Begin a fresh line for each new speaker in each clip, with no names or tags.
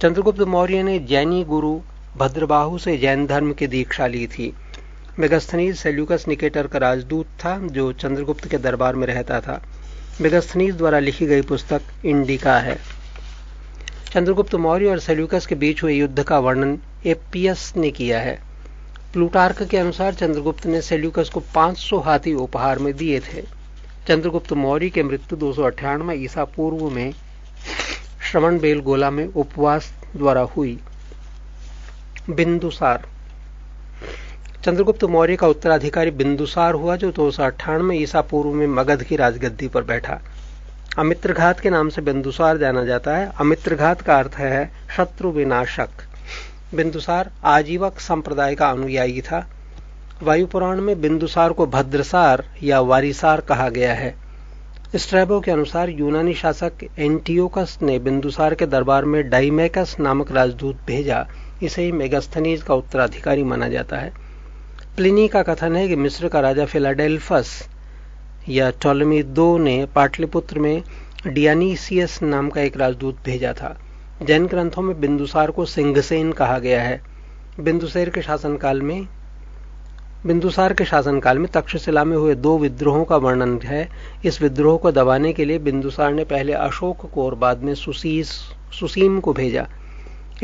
चंद्रगुप्त मौर्य ने जैनी गुरु भद्रबाहु से जैन धर्म की दीक्षा ली थी। मेगास्थनीज सेल्यूकस निकेटर का राजदूत था जो चंद्रगुप्त के दरबार में रहता था। मेगास्थनीज द्वारा लिखी गई पुस्तक इंडिका है। चंद्रगुप्त मौर्य और सेल्यूकस के बीच हुए युद्ध का वर्णन एपियस ने किया है। प्लूटार्क के अनुसार चंद्रगुप्त ने सेल्यूकस को 500 हाथी उपहार में दिए थे। चंद्रगुप्त मौर्य की मृत्यु 298 ईसा पूर्व में श्रवणबेलगोला में उपवास द्वारा हुई। बिंदुसार चंद्रगुप्त मौर्य का उत्तराधिकारी बिंदुसार हुआ जो 298 ईसा पूर्व में मगध की राजगद्दी पर बैठा। अमित्रघात के नाम से बिंदुसार जाना जाता है। अमित्रघात का अर्थ है शत्रु विनाशक। बिंदुसार आजीवक संप्रदाय का अनुयायी था। वायुपुराण में बिंदुसार को भद्रसार या वारिसार कहा गया है। स्ट्रैबो के अनुसार यूनानी शासक एंटियोकस ने बिंदुसार के दरबार में डाइमेकस नामक राजदूत भेजा। इसे ही मेगास्थनीज का उत्तराधिकारी माना जाता है। प्लिनी का कथन है कि मिस्र का राजा फिलाडेल्फस या टोलेमी II ने पाटलिपुत्र में डियानीसियस नाम का एक राजदूत भेजा था। जैन ग्रंथों में बिंदुसार को सिंघसेन कहा गया है। बिंदुसार के शासनकाल में तक्षशिला में हुए 2 विद्रोहों का वर्णन है। इस विद्रोह को दबाने के लिए बिंदुसार ने पहले अशोक को और बाद में सुसीम को भेजा।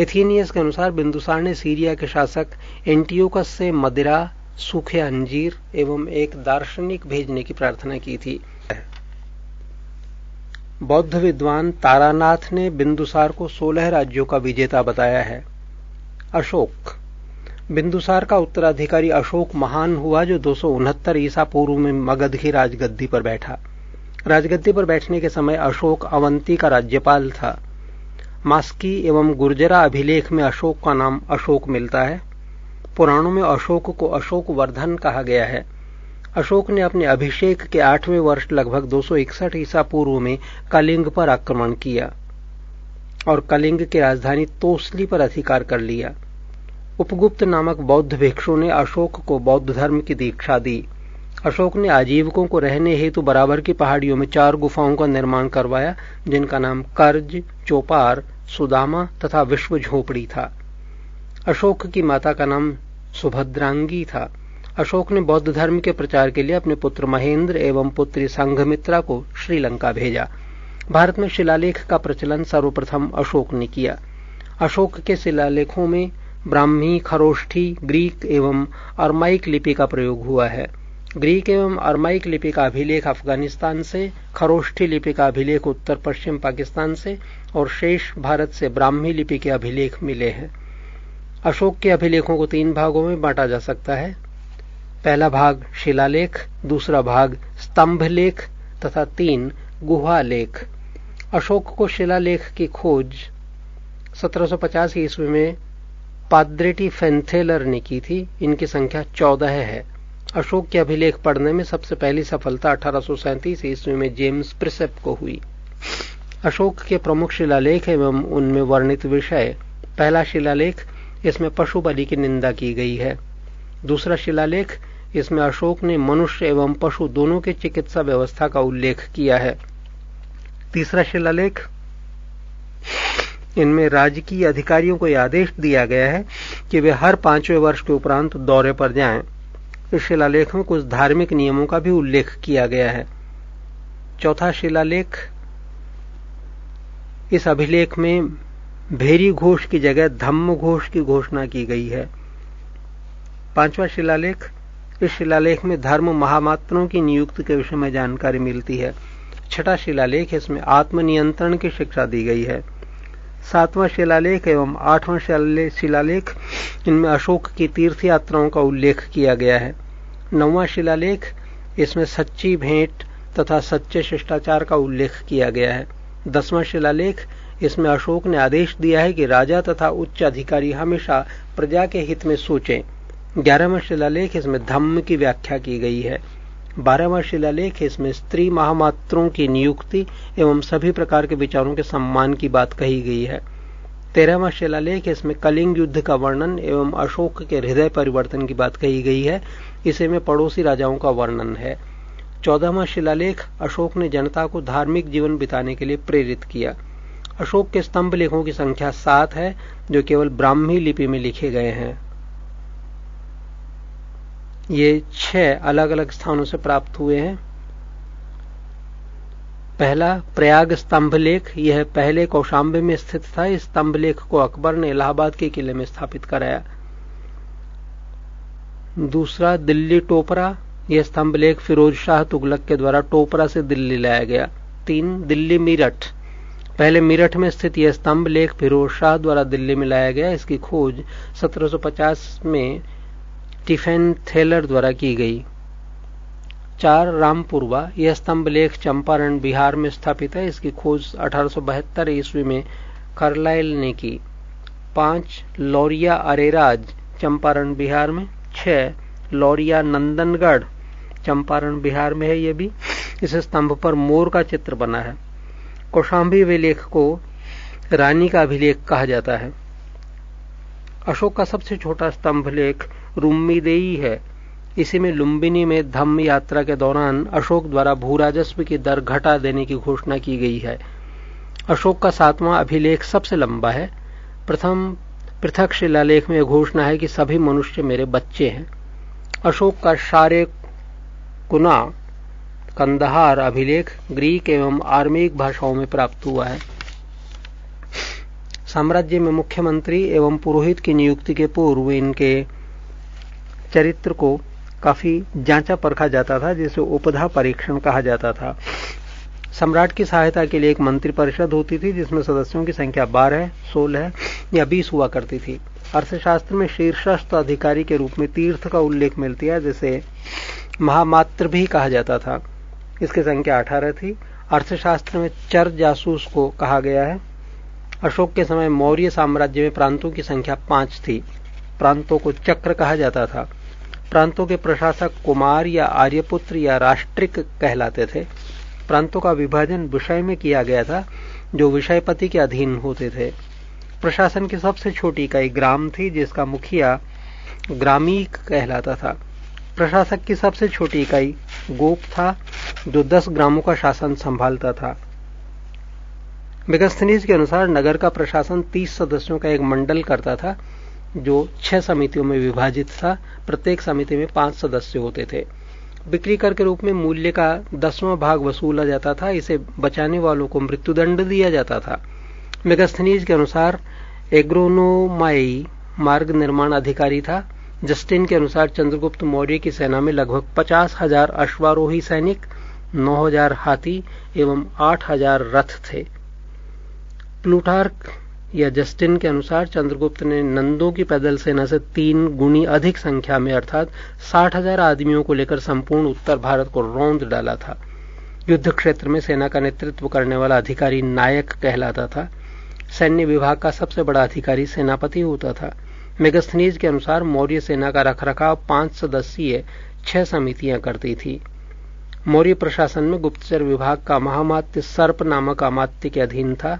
एथेनियस के अनुसार बिंदुसार ने सीरिया के शासक एंटियोकस से मदिरा, सूखे अंजीर एवं एक दार्शनिक भेजने की प्रार्थना की थी। बौद्ध विद्वान तारानाथ ने बिंदुसार को 16 राज्यों का विजेता बताया है। अशोक बिंदुसार का उत्तराधिकारी अशोक महान हुआ जो 269 ईसा पूर्व में मगध की राजगद्दी पर बैठा। राजगद्दी पर बैठने के समय अशोक अवंती का राज्यपाल था। मास्की एवं गुर्जरा अभिलेख में अशोक का नाम अशोक मिलता है। पुराणों में अशोक को अशोक वर्धन कहा गया है। अशोक ने अपने अभिषेक के 8वें वर्ष लगभग 261 ईसा पूर्व में कलिंग पर आक्रमण किया और कलिंग की राजधानी तोसली पर अधिकार कर लिया। उपगुप्त नामक बौद्ध भिक्षु ने अशोक को बौद्ध धर्म की दीक्षा दी। अशोक ने आजीविकों को रहने हेतु बराबर की पहाड़ियों में 4 गुफाओं का निर्माण करवाया जिनका नाम कर्ज, चोपार, सुदामा तथा विश्व झोपड़ी था। अशोक की माता का नाम सुभद्रांगी था। अशोक ने बौद्ध धर्म के प्रचार के लिए अपने पुत्र महेंद्र एवं पुत्री संघमित्रा को श्रीलंका भेजा। भारत में शिलालेख का प्रचलन सर्वप्रथम अशोक ने किया। अशोक के शिलालेखों में ब्राह्मी, खरोष्ठी, ग्रीक एवं अरमाइक लिपि का प्रयोग हुआ है। ग्रीक एवं अरमाइक लिपि का अभिलेख अफगानिस्तान से, खरोष्ठी लिपि का अभिलेख उत्तर पश्चिम पाकिस्तान से और शेष भारत से ब्राह्मी लिपि के अभिलेख मिले हैं। अशोक के अभिलेखों को 3 भागों में बांटा जा सकता है। पहला भाग शिलालेख, दूसरा भाग स्तंभलेख तथा 3 गुहालेख। अशोक को शिलालेख की खोज 1750 ईस्वी में पाद्रेटी फेंथेलर ने की थी। इनकी संख्या 14 है। अशोक के अभिलेख पढ़ने में सबसे पहली सफलता 1837 ईस्वी में जेम्स प्रिसेप को हुई। अशोक के प्रमुख शिलालेख एवं उनमें वर्णित विषय। पहला शिलालेख, इसमें पशु बलि की निंदा की गई है। दूसरा शिलालेख, इसमें अशोक ने मनुष्य एवं पशु दोनों की चिकित्सा व्यवस्था का उल्लेख किया है। तीसरा शिलालेख, इनमें राजकीय अधिकारियों को यह आदेश दिया गया है कि वे हर 5वें वर्ष के उपरांत दौरे पर जाएं। इस शिलालेख में कुछ धार्मिक नियमों का भी उल्लेख किया गया है। चौथा शिलालेख, इस अभिलेख में भेरी घोष की जगह धम्म घोष की घोषणा की गई है। 5वां शिलालेख, इस शिलालेख में धर्म महामात्रों की नियुक्ति के विषय में जानकारी मिलती है। 6वां शिलालेख, इसमें आत्मनियंत्रण की शिक्षा दी गई है। 7वां शिलालेख एवं 8वां शिलालेख, इनमें अशोक की तीर्थ यात्राओं का उल्लेख किया गया है। 9वां शिलालेख, इसमें सच्ची भेंट तथा सच्चे शिष्टाचार का उल्लेख किया गया है। 10वां शिलालेख, इसमें अशोक ने आदेश दिया है कि राजा तथा उच्च अधिकारी हमेशा प्रजा के हित में सोचें। 11वां शिलालेख, इसमें धम्म की व्याख्या की गई है। 12वां शिलालेख, इसमें स्त्री महामात्रों की नियुक्ति एवं सभी प्रकार के विचारों के सम्मान की बात कही गई है। 13वां शिलालेख, इसमें कलिंग युद्ध का वर्णन एवं अशोक के हृदय परिवर्तन की बात कही गई है। इसे में पड़ोसी राजाओं का वर्णन है। 14वां शिलालेख, अशोक ने जनता को धार्मिक जीवन बिताने के लिए प्रेरित किया। अशोक के स्तंभ लेखों की संख्या 7 है, जो केवल ब्राह्मी लिपि में लिखे गए हैं। ये 6 अलग अलग स्थानों से प्राप्त हुए हैं। पहला प्रयाग स्तंभ लेख, यह पहले कौशांबी में स्थित था। इस स्तंभ लेख को अकबर ने इलाहाबाद के किले में स्थापित कराया। दूसरा दिल्ली टोपरा, यह स्तंभ लेख फिरोज शाह तुगलक के द्वारा टोपरा से दिल्ली लाया गया। 3 दिल्ली मेरठ, पहले मेरठ में स्थित यह स्तंभ लेख फिरोज शाह द्वारा दिल्ली में लाया गया। इसकी खोज 1750 में टिफेन थेलर द्वारा की गई। 4 रामपुरवा, यह स्तंभ लेख चंपारण बिहार में स्थापित है। इसकी खोज 1872 ईस्वी में कार्लाइल ने की। 5 लौरिया अरेराज, चंपारण बिहार में। 6 लौरिया नंदनगढ़, चंपारण बिहार में है। ये भी इस स्तंभ पर मोर का चित्र बना है। कौशांबी अभिलेख को रानी का अभिलेख कहा जाता है। अशोक का सबसे छोटा स्तंभ लेख रुम्मीदेई है। इसी में लुम्बिनी में धम्म यात्रा के दौरान अशोक द्वारा भूराजस्व की दर घटा देने की घोषणा की गई है। अशोक का 7वां अभिलेख सबसे लंबा है। प्रथम पृथक शिलालेख में यह घोषणा है कि सभी मनुष्य मेरे बच्चे हैं। अशोक का शारे कुना कंदहार अभिलेख ग्रीक एवं आर्मीक भाषाओं में प्राप्त हुआ है। साम्राज्य में मुख्यमंत्री एवं पुरोहित की नियुक्ति के पूर्व इनके चरित्र को काफी जांचा परखा जाता था, जिसे उपधा परीक्षण कहा जाता था। सम्राट की सहायता के लिए एक मंत्रिपरिषद होती थी, जिसमें सदस्यों की संख्या 12, 16 या 20 हुआ करती थी। अर्थशास्त्र में शीर्षस्थ अधिकारी के रूप में तीर्थ का उल्लेख मिलती है, जिसे महामात्र भी कहा जाता था। इसकी संख्या 18 थी। अर्थशास्त्र में चर जासूस को कहा गया है। अशोक के समय मौर्य साम्राज्य में प्रांतों की संख्या 5 थी। प्रांतों को चक्र कहा जाता था। प्रांतों के प्रशासक कुमार या आर्यपुत्र या राष्ट्रिक कहलाते थे। प्रांतों का विभाजन विषय में किया गया था, जो विषयपति के अधीन होते थे। प्रशासन की सबसे छोटी इकाई ग्राम थी, जिसका मुखिया ग्रामीक कहलाता था। प्रशासक की सबसे छोटी इकाई गोप था, जो 10 ग्रामों का शासन संभालता था। मेगास्थनीज के अनुसार नगर का प्रशासन 30 सदस्यों का एक मंडल करता था, जो 6 समितियों में विभाजित था। प्रत्येक समिति में 5 सदस्य होते थे। बिक्री कर के रूप में मूल्य का 10वां भाग वसूला जाता था। इसे बचाने वालों को मृत्युदंड दिया जाता था। मेगास्थनीज के अनुसार एग्रोनोमाई मार्ग निर्माण अधिकारी था। जस्टिन के अनुसार चंद्रगुप्त मौर्य की सेना में लगभग 50,000 अश्वारोही सैनिक, 9,000 हाथी एवं 8,000 रथ थे। प्लूटार्क या जस्टिन के अनुसार चंद्रगुप्त ने नंदों की पैदल सेना से 3 गुनी अधिक संख्या में अर्थात 60,000 आदमियों को लेकर संपूर्ण उत्तर भारत को रौंद डाला था। युद्ध क्षेत्र में सेना का नेतृत्व करने वाला अधिकारी नायक कहलाता था। सैन्य विभाग का सबसे बड़ा अधिकारी सेनापति होता था। मेगास्थनीज के अनुसार मौर्य सेना का रखरखाव 5 सदस्यीय 6 समितियां करती थी। मौर्य प्रशासन में गुप्तचर विभाग का महामात्य सर्प नामक अमात्य के अधीन था।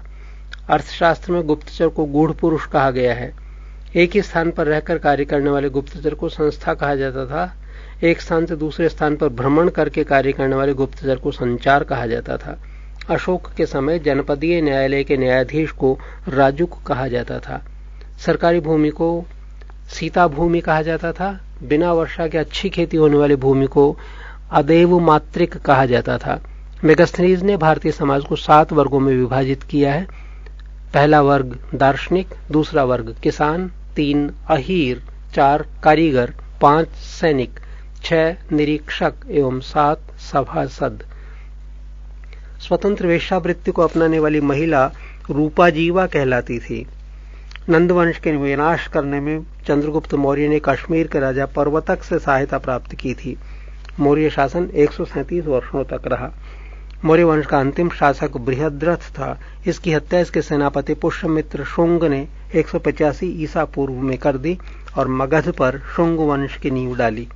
अर्थशास्त्र में गुप्तचर को गूढ़ पुरुष कहा गया है। एक ही स्थान पर रहकर कार्य करने वाले गुप्तचर को संस्था कहा जाता था। एक स्थान से दूसरे स्थान पर भ्रमण करके कार्य करने वाले गुप्तचर को संचार कहा जाता था। अशोक के समय जनपदीय न्यायालय के न्यायाधीश को राजुक कहा जाता था। सरकारी भूमि को सीता भूमि कहा जाता था। बिना वर्षा के अच्छी खेती होने वाली भूमि को अदेव मात्रिक कहा जाता था। मेगास्थनीज ने भारतीय समाज को 7 वर्गों में विभाजित किया है। पहला वर्ग दार्शनिक, दूसरा वर्ग किसान, 3 अहीर, 4 कारीगर, 5 सैनिक, 6 निरीक्षक एवं 7 सभासद। स्वतंत्र वेश्यावृत्ति को अपनाने वाली महिला रूपाजीवा कहलाती थी। नंदवंश के विनाश करने में चंद्रगुप्त मौर्य ने कश्मीर के राजा पर्वतक से सहायता प्राप्त की थी। मौर्य शासन 137 वर्षों तक रहा। मौर्य वंश का अंतिम शासक बृहद्रथ था। इसकी हत्या इसके सेनापति पुष्यमित्र शुंग ने 185 ईसा पूर्व में कर दी और मगध पर शुंग वंश की नींव डाली।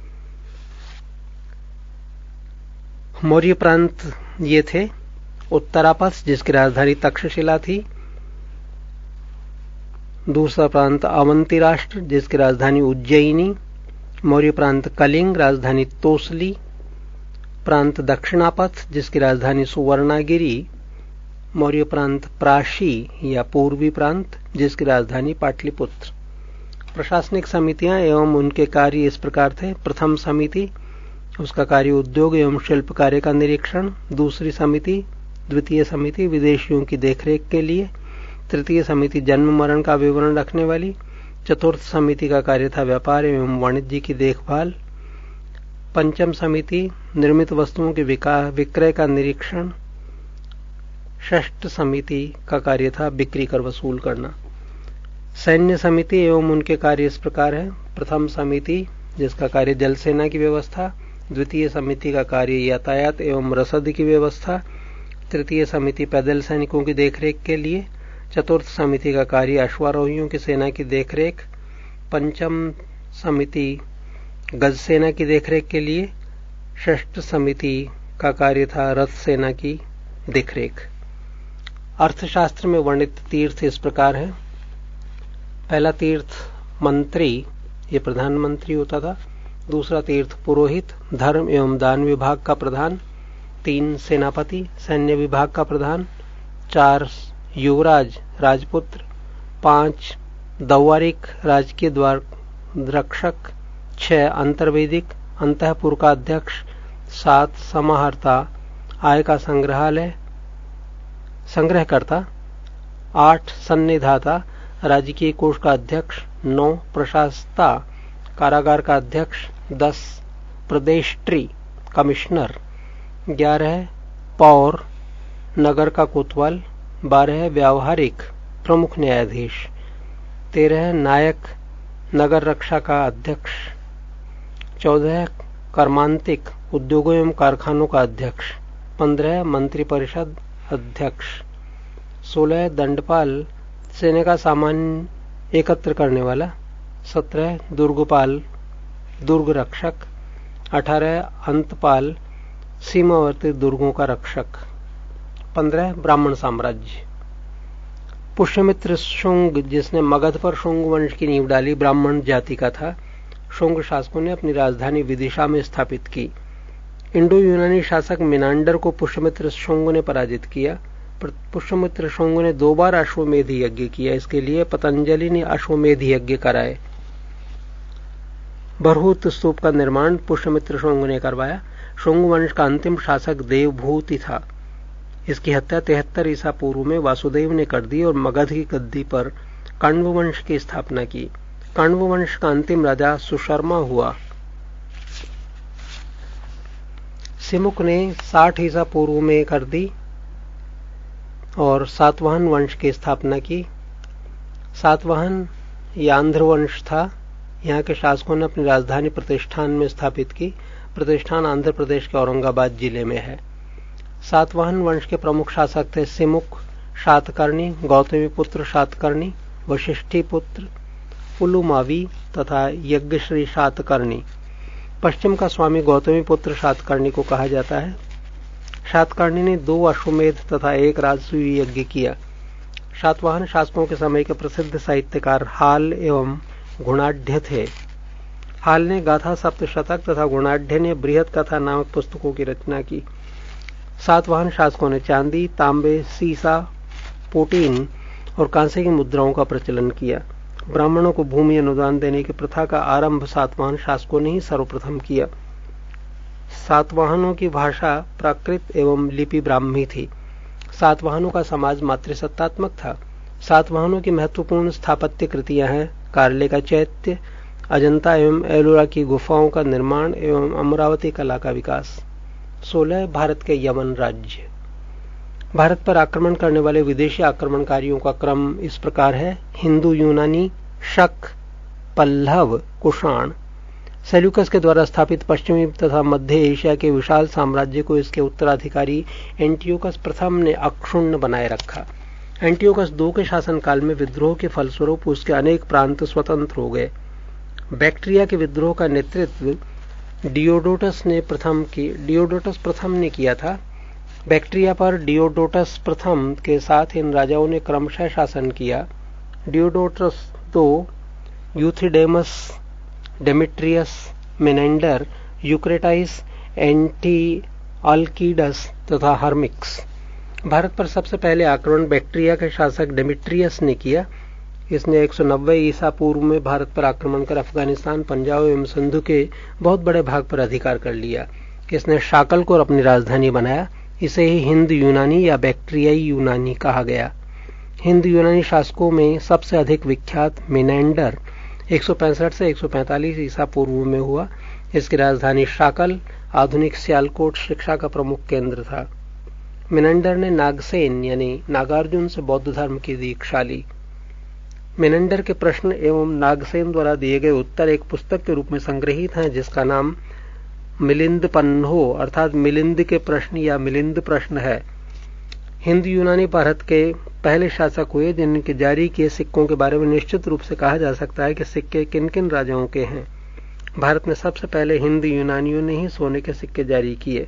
मौर्य प्रांत ये थे: उत्तरापथ, जिसकी राजधानी तक्षशिला थी। दूसरा प्रांत अवंती राष्ट्र, जिसकी राजधानी उज्जयिनी। मौर्य प्रांत कलिंग, राजधानी तोसली। प्रांत दक्षिणापथ, जिसकी राजधानी सुवर्णागिरी। मौर्य प्रांत प्राशी या पूर्वी प्रांत, जिसकी राजधानी पाटलिपुत्र। प्रशासनिक समितियां एवं उनके कार्य इस प्रकार थे। प्रथम समिति, उसका कार्य उद्योग एवं शिल्प कार्य का निरीक्षण। दूसरी समिति, द्वितीय समिति विदेशियों की देखरेख के लिए। तृतीय समिति जन्म मरण का विवरण रखने वाली। चतुर्थ समिति का कार्य था व्यापार एवं वाणिज्य की देखभाल। पंचम समिति निर्मित वस्तुओं के विक्रय का निरीक्षण। षष्ठ समिति का कार्य था बिक्री कर वसूल करना। सैन्य समिति एवं उनके कार्य इस प्रकार है। प्रथम समिति, जिसका कार्य जल सेना की व्यवस्था। द्वितीय समिति का कार्य यातायात एवं रसद की व्यवस्था। तृतीय समिति पैदल सैनिकों की देखरेख के लिए। चतुर्थ समिति का कार्य अश्वारोहियों की सेना की देखरेख। पंचम समिति गज सेना की देखरेख के लिए। षष्ठ समिति का कार्य था रथ सेना की देखरेख। अर्थशास्त्र में वर्णित तीर्थ इस प्रकार है। पहला तीर्थ मंत्री, ये प्रधानमंत्री होता था। दूसरा तीर्थ पुरोहित, धर्म एवं दान विभाग का प्रधान। 3 सेनापति, सैन्य विभाग का प्रधान। 4 युवराज, राजपुत्र। 5 दौवारिक, राजकीय द्वार रक्षक। 6 अंतर्वेदिक, अंतःपुर का अध्यक्ष। 7 समाहर्ता, आय का संग्रहकर्ता। 8 सन्निधाता, राजकीय कोष का अध्यक्ष। 9 प्रशासता, कारागार का अध्यक्ष। 10 प्रदेष्ट्री, कमिश्नर। 11 पौर, नगर का कोतवाल। 12 व्यावहारिक, प्रमुख न्यायाधीश। 13 नायक, नगर रक्षा का अध्यक्ष। 14 कर्मांतिक, उद्योगों एवं कारखानों का अध्यक्ष। 15 मंत्रिपरिषद अध्यक्ष। 16 दंडपाल, सेना का सामान एकत्र करने वाला। 17 दुर्गपाल, दुर्ग रक्षक। 18 अंतपाल, सीमावर्ती दुर्गों का रक्षक। 15 ब्राह्मण साम्राज्य। पुष्यमित्र शुंग, जिसने मगध पर शुंग वंश की नींव डाली, ब्राह्मण जाति का था। शुंग शासकों ने अपनी राजधानी विदिशा में स्थापित की। इंडो यूनानी शासक मिनांडर को पुष्यमित्र शुंग ने पराजित किया। पुष्यमित्र शुंग ने 2 बार अश्वमेध यज्ञ किया। इसके लिए पतंजलि ने अश्वमेध यज्ञ कराए। बरहूत स्तूप का निर्माण पुष्यमित्र शुंग ने करवाया। शुंग वंश का अंतिम शासक देवभूति था। इसकी हत्या 73 ईसा पूर्व में वासुदेव ने कर दी और मगध की गद्दी पर कण्व वंश की स्थापना की। कण्व वंश का अंतिम राजा सुशर्मा हुआ। सिमुक ने 60 ईसा पूर्व में कर दी और सातवाहन वंश की स्थापना की। सातवाहन आंध्र वंश था। यहाँ के शासकों ने अपनी राजधानी प्रतिष्ठान में स्थापित की। प्रतिष्ठान आंध्र प्रदेश के औरंगाबाद जिले में है। सातवाहन वंश के प्रमुख शासक थे सिमुक, शातकर्णी, गौतमी पुत्र शातकर्णी, वशिष्ठी पुत्र पुलुमावी तथा यज्ञश्री शातकर्णी। पश्चिम का स्वामी गौतमी पुत्र शातकर्णी को कहा जाता है। शातकर्णी ने 2 अश्वमेध तथा 1 राजसूय यज्ञ किया। सातवाहन शासकों के समय के प्रसिद्ध साहित्यकार हाल एवं गुणाढ़ थे। हाल ने गाथा सप्तशतक तथा गुणाढ़ ने बृहद कथा नामक पुस्तकों की रचना की। सातवाहन शासकों ने चांदी, तांबे, सीसा, पोटीन और कांसे की मुद्राओं का प्रचलन किया। ब्राह्मणों को भूमि अनुदान देने की प्रथा का आरंभ सातवाहन शासकों ने ही सर्वप्रथम किया। सातवाहनों की भाषा प्राकृत एवं लिपि ब्राह्मी थी। सातवाहनों का समाज मातृसत्तात्मक था। सातवाहनों की महत्वपूर्ण स्थापत्य कृतियां हैं कार्ले का चैत्य, अजंता एवं एलोरा की गुफाओं का निर्माण एवं अमरावती कला का विकास। 16 भारत के यमन राज्य। भारत पर आक्रमण करने वाले विदेशी आक्रमणकारियों का क्रम इस प्रकार है: हिंदू, यूनानी, शक, पल्लव, कुषाण। सेल्यूकस के द्वारा स्थापित पश्चिमी तथा मध्य एशिया के विशाल साम्राज्य को इसके उत्तराधिकारी एंटियोकस प्रथम ने अक्षुण्ण बनाए रखा। एंटियोकस II के शासनकाल में विद्रोह के फलस्वरूप उसके अनेक प्रांत स्वतंत्र हो गए। बैक्ट्रिया के विद्रोह का नेतृत्व डियोडोटस प्रथम ने किया था। बैक्ट्रिया पर डियोडोटस प्रथम के साथ इन राजाओं ने क्रमशः शासन किया। डियोडोटस II, यूथिडेमस, डेमेट्रियस, मेनेंडर, यूक्रेटाइस, एंटीअल्कीडस तथा हर्मिक्स। भारत पर सबसे पहले आक्रमण बैक्ट्रिया के शासक डेमेट्रियस ने किया। इसने 190 ईसा पूर्व में भारत पर आक्रमण कर अफगानिस्तान, पंजाब एवं सिंधु के बहुत बड़े भाग पर अधिकार कर लिया। इसने शाकल को अपनी राजधानी बनाया। इसे ही हिंद यूनानी या बैक्ट्रियाई यूनानी कहा गया। हिंद यूनानी शासकों में सबसे अधिक विख्यात मेनेंडर 165 से 145 ईसा पूर्व में हुआ। इसकी राजधानी शाकल, आधुनिक सियालकोट, शिक्षा का प्रमुख केंद्र था। मेनेंडर ने नागसेन यानी नागार्जुन से बौद्ध धर्म की दीक्षा ली। मेनेंडर के प्रश्न एवं नागसेन द्वारा दिए गए उत्तर एक पुस्तक के रूप में संग्रहित हैं, जिसका नाम मिलिंद पन्हो अर्थात मिलिंद के प्रश्न या मिलिंद प्रश्न है। हिंद यूनानी भारत के पहले शासक हुए जिनके जारी किए सिक्कों के बारे में निश्चित रूप से कहा जा सकता है कि सिक्के किन किन राजाओं के हैं। भारत में सबसे पहले हिंद यूनानियों ने ही सोने के सिक्के जारी किए।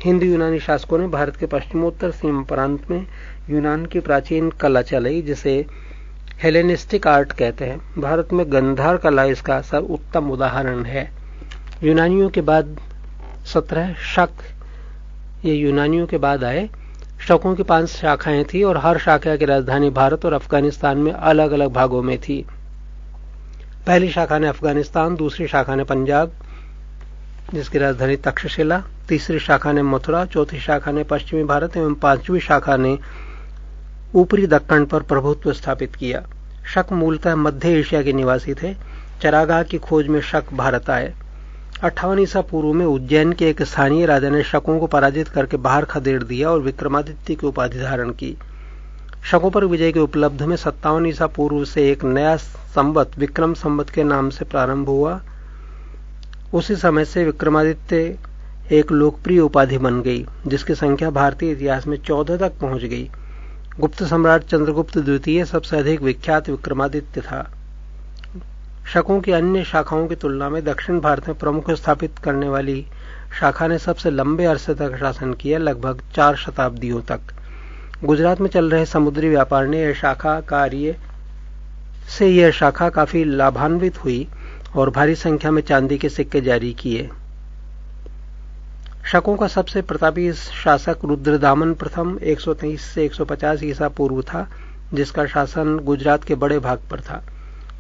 हिंद यूनानी शासकों ने भारत के पश्चिमोत्तर सीमा प्रांत में यूनान की प्राचीन कला चलाई, जिसे हेलेनिस्टिक आर्ट कहते हैं। भारत में गंधार कला इसका सर्वोत्तम उदाहरण है। यूनानियों के बाद 17 शक, ये यूनानियों के बाद आए। शकों की 5 शाखाएं थी और हर शाखा की राजधानी भारत और अफगानिस्तान में अलग अलग भागों में थी। पहली शाखा ने अफगानिस्तान, दूसरी शाखा ने पंजाब जिसकी राजधानी तक्षशिला, तीसरी शाखा ने मथुरा, चौथी शाखा ने पश्चिमी भारत एवं 5वीं शाखा ने ऊपरी दक्कन पर प्रभुत्व स्थापित किया। शक मूलतः मध्य एशिया के निवासी थे। चरागाह की खोज में शक भारत आए। 58 ईसा पूर्व में उज्जैन के एक स्थानीय राजा ने शकों को पराजित करके बाहर खदेड़ दिया और विक्रमादित्य की उपाधि धारण की। शकों पर विजय के उपलब्ध में 57 ईसा पूर्व से एक नया संवत विक्रम संवत के नाम से प्रारंभ हुआ। उसी समय से विक्रमादित्य एक लोकप्रिय उपाधि बन गई, जिसकी संख्या भारतीय इतिहास में 14 तक पहुंच गई। गुप्त सम्राट चंद्रगुप्त द्वितीय सबसे अधिक विख्यात विक्रमादित्य था। शकों की अन्य शाखाओं की तुलना में दक्षिण भारत में प्रमुख स्थापित करने वाली शाखा ने सबसे लंबे अरसे तक शासन किया, लगभग 4 शताब्दियों तक। गुजरात में चल रहे समुद्री व्यापार ने यह शाखा काफी लाभान्वित हुई और भारी संख्या में चांदी के सिक्के जारी किए। शकों का सबसे प्रतापी शासक रुद्रदामन प्रथम 123 से 150 ईसा पूर्व था, जिसका शासन गुजरात के बड़े भाग पर था।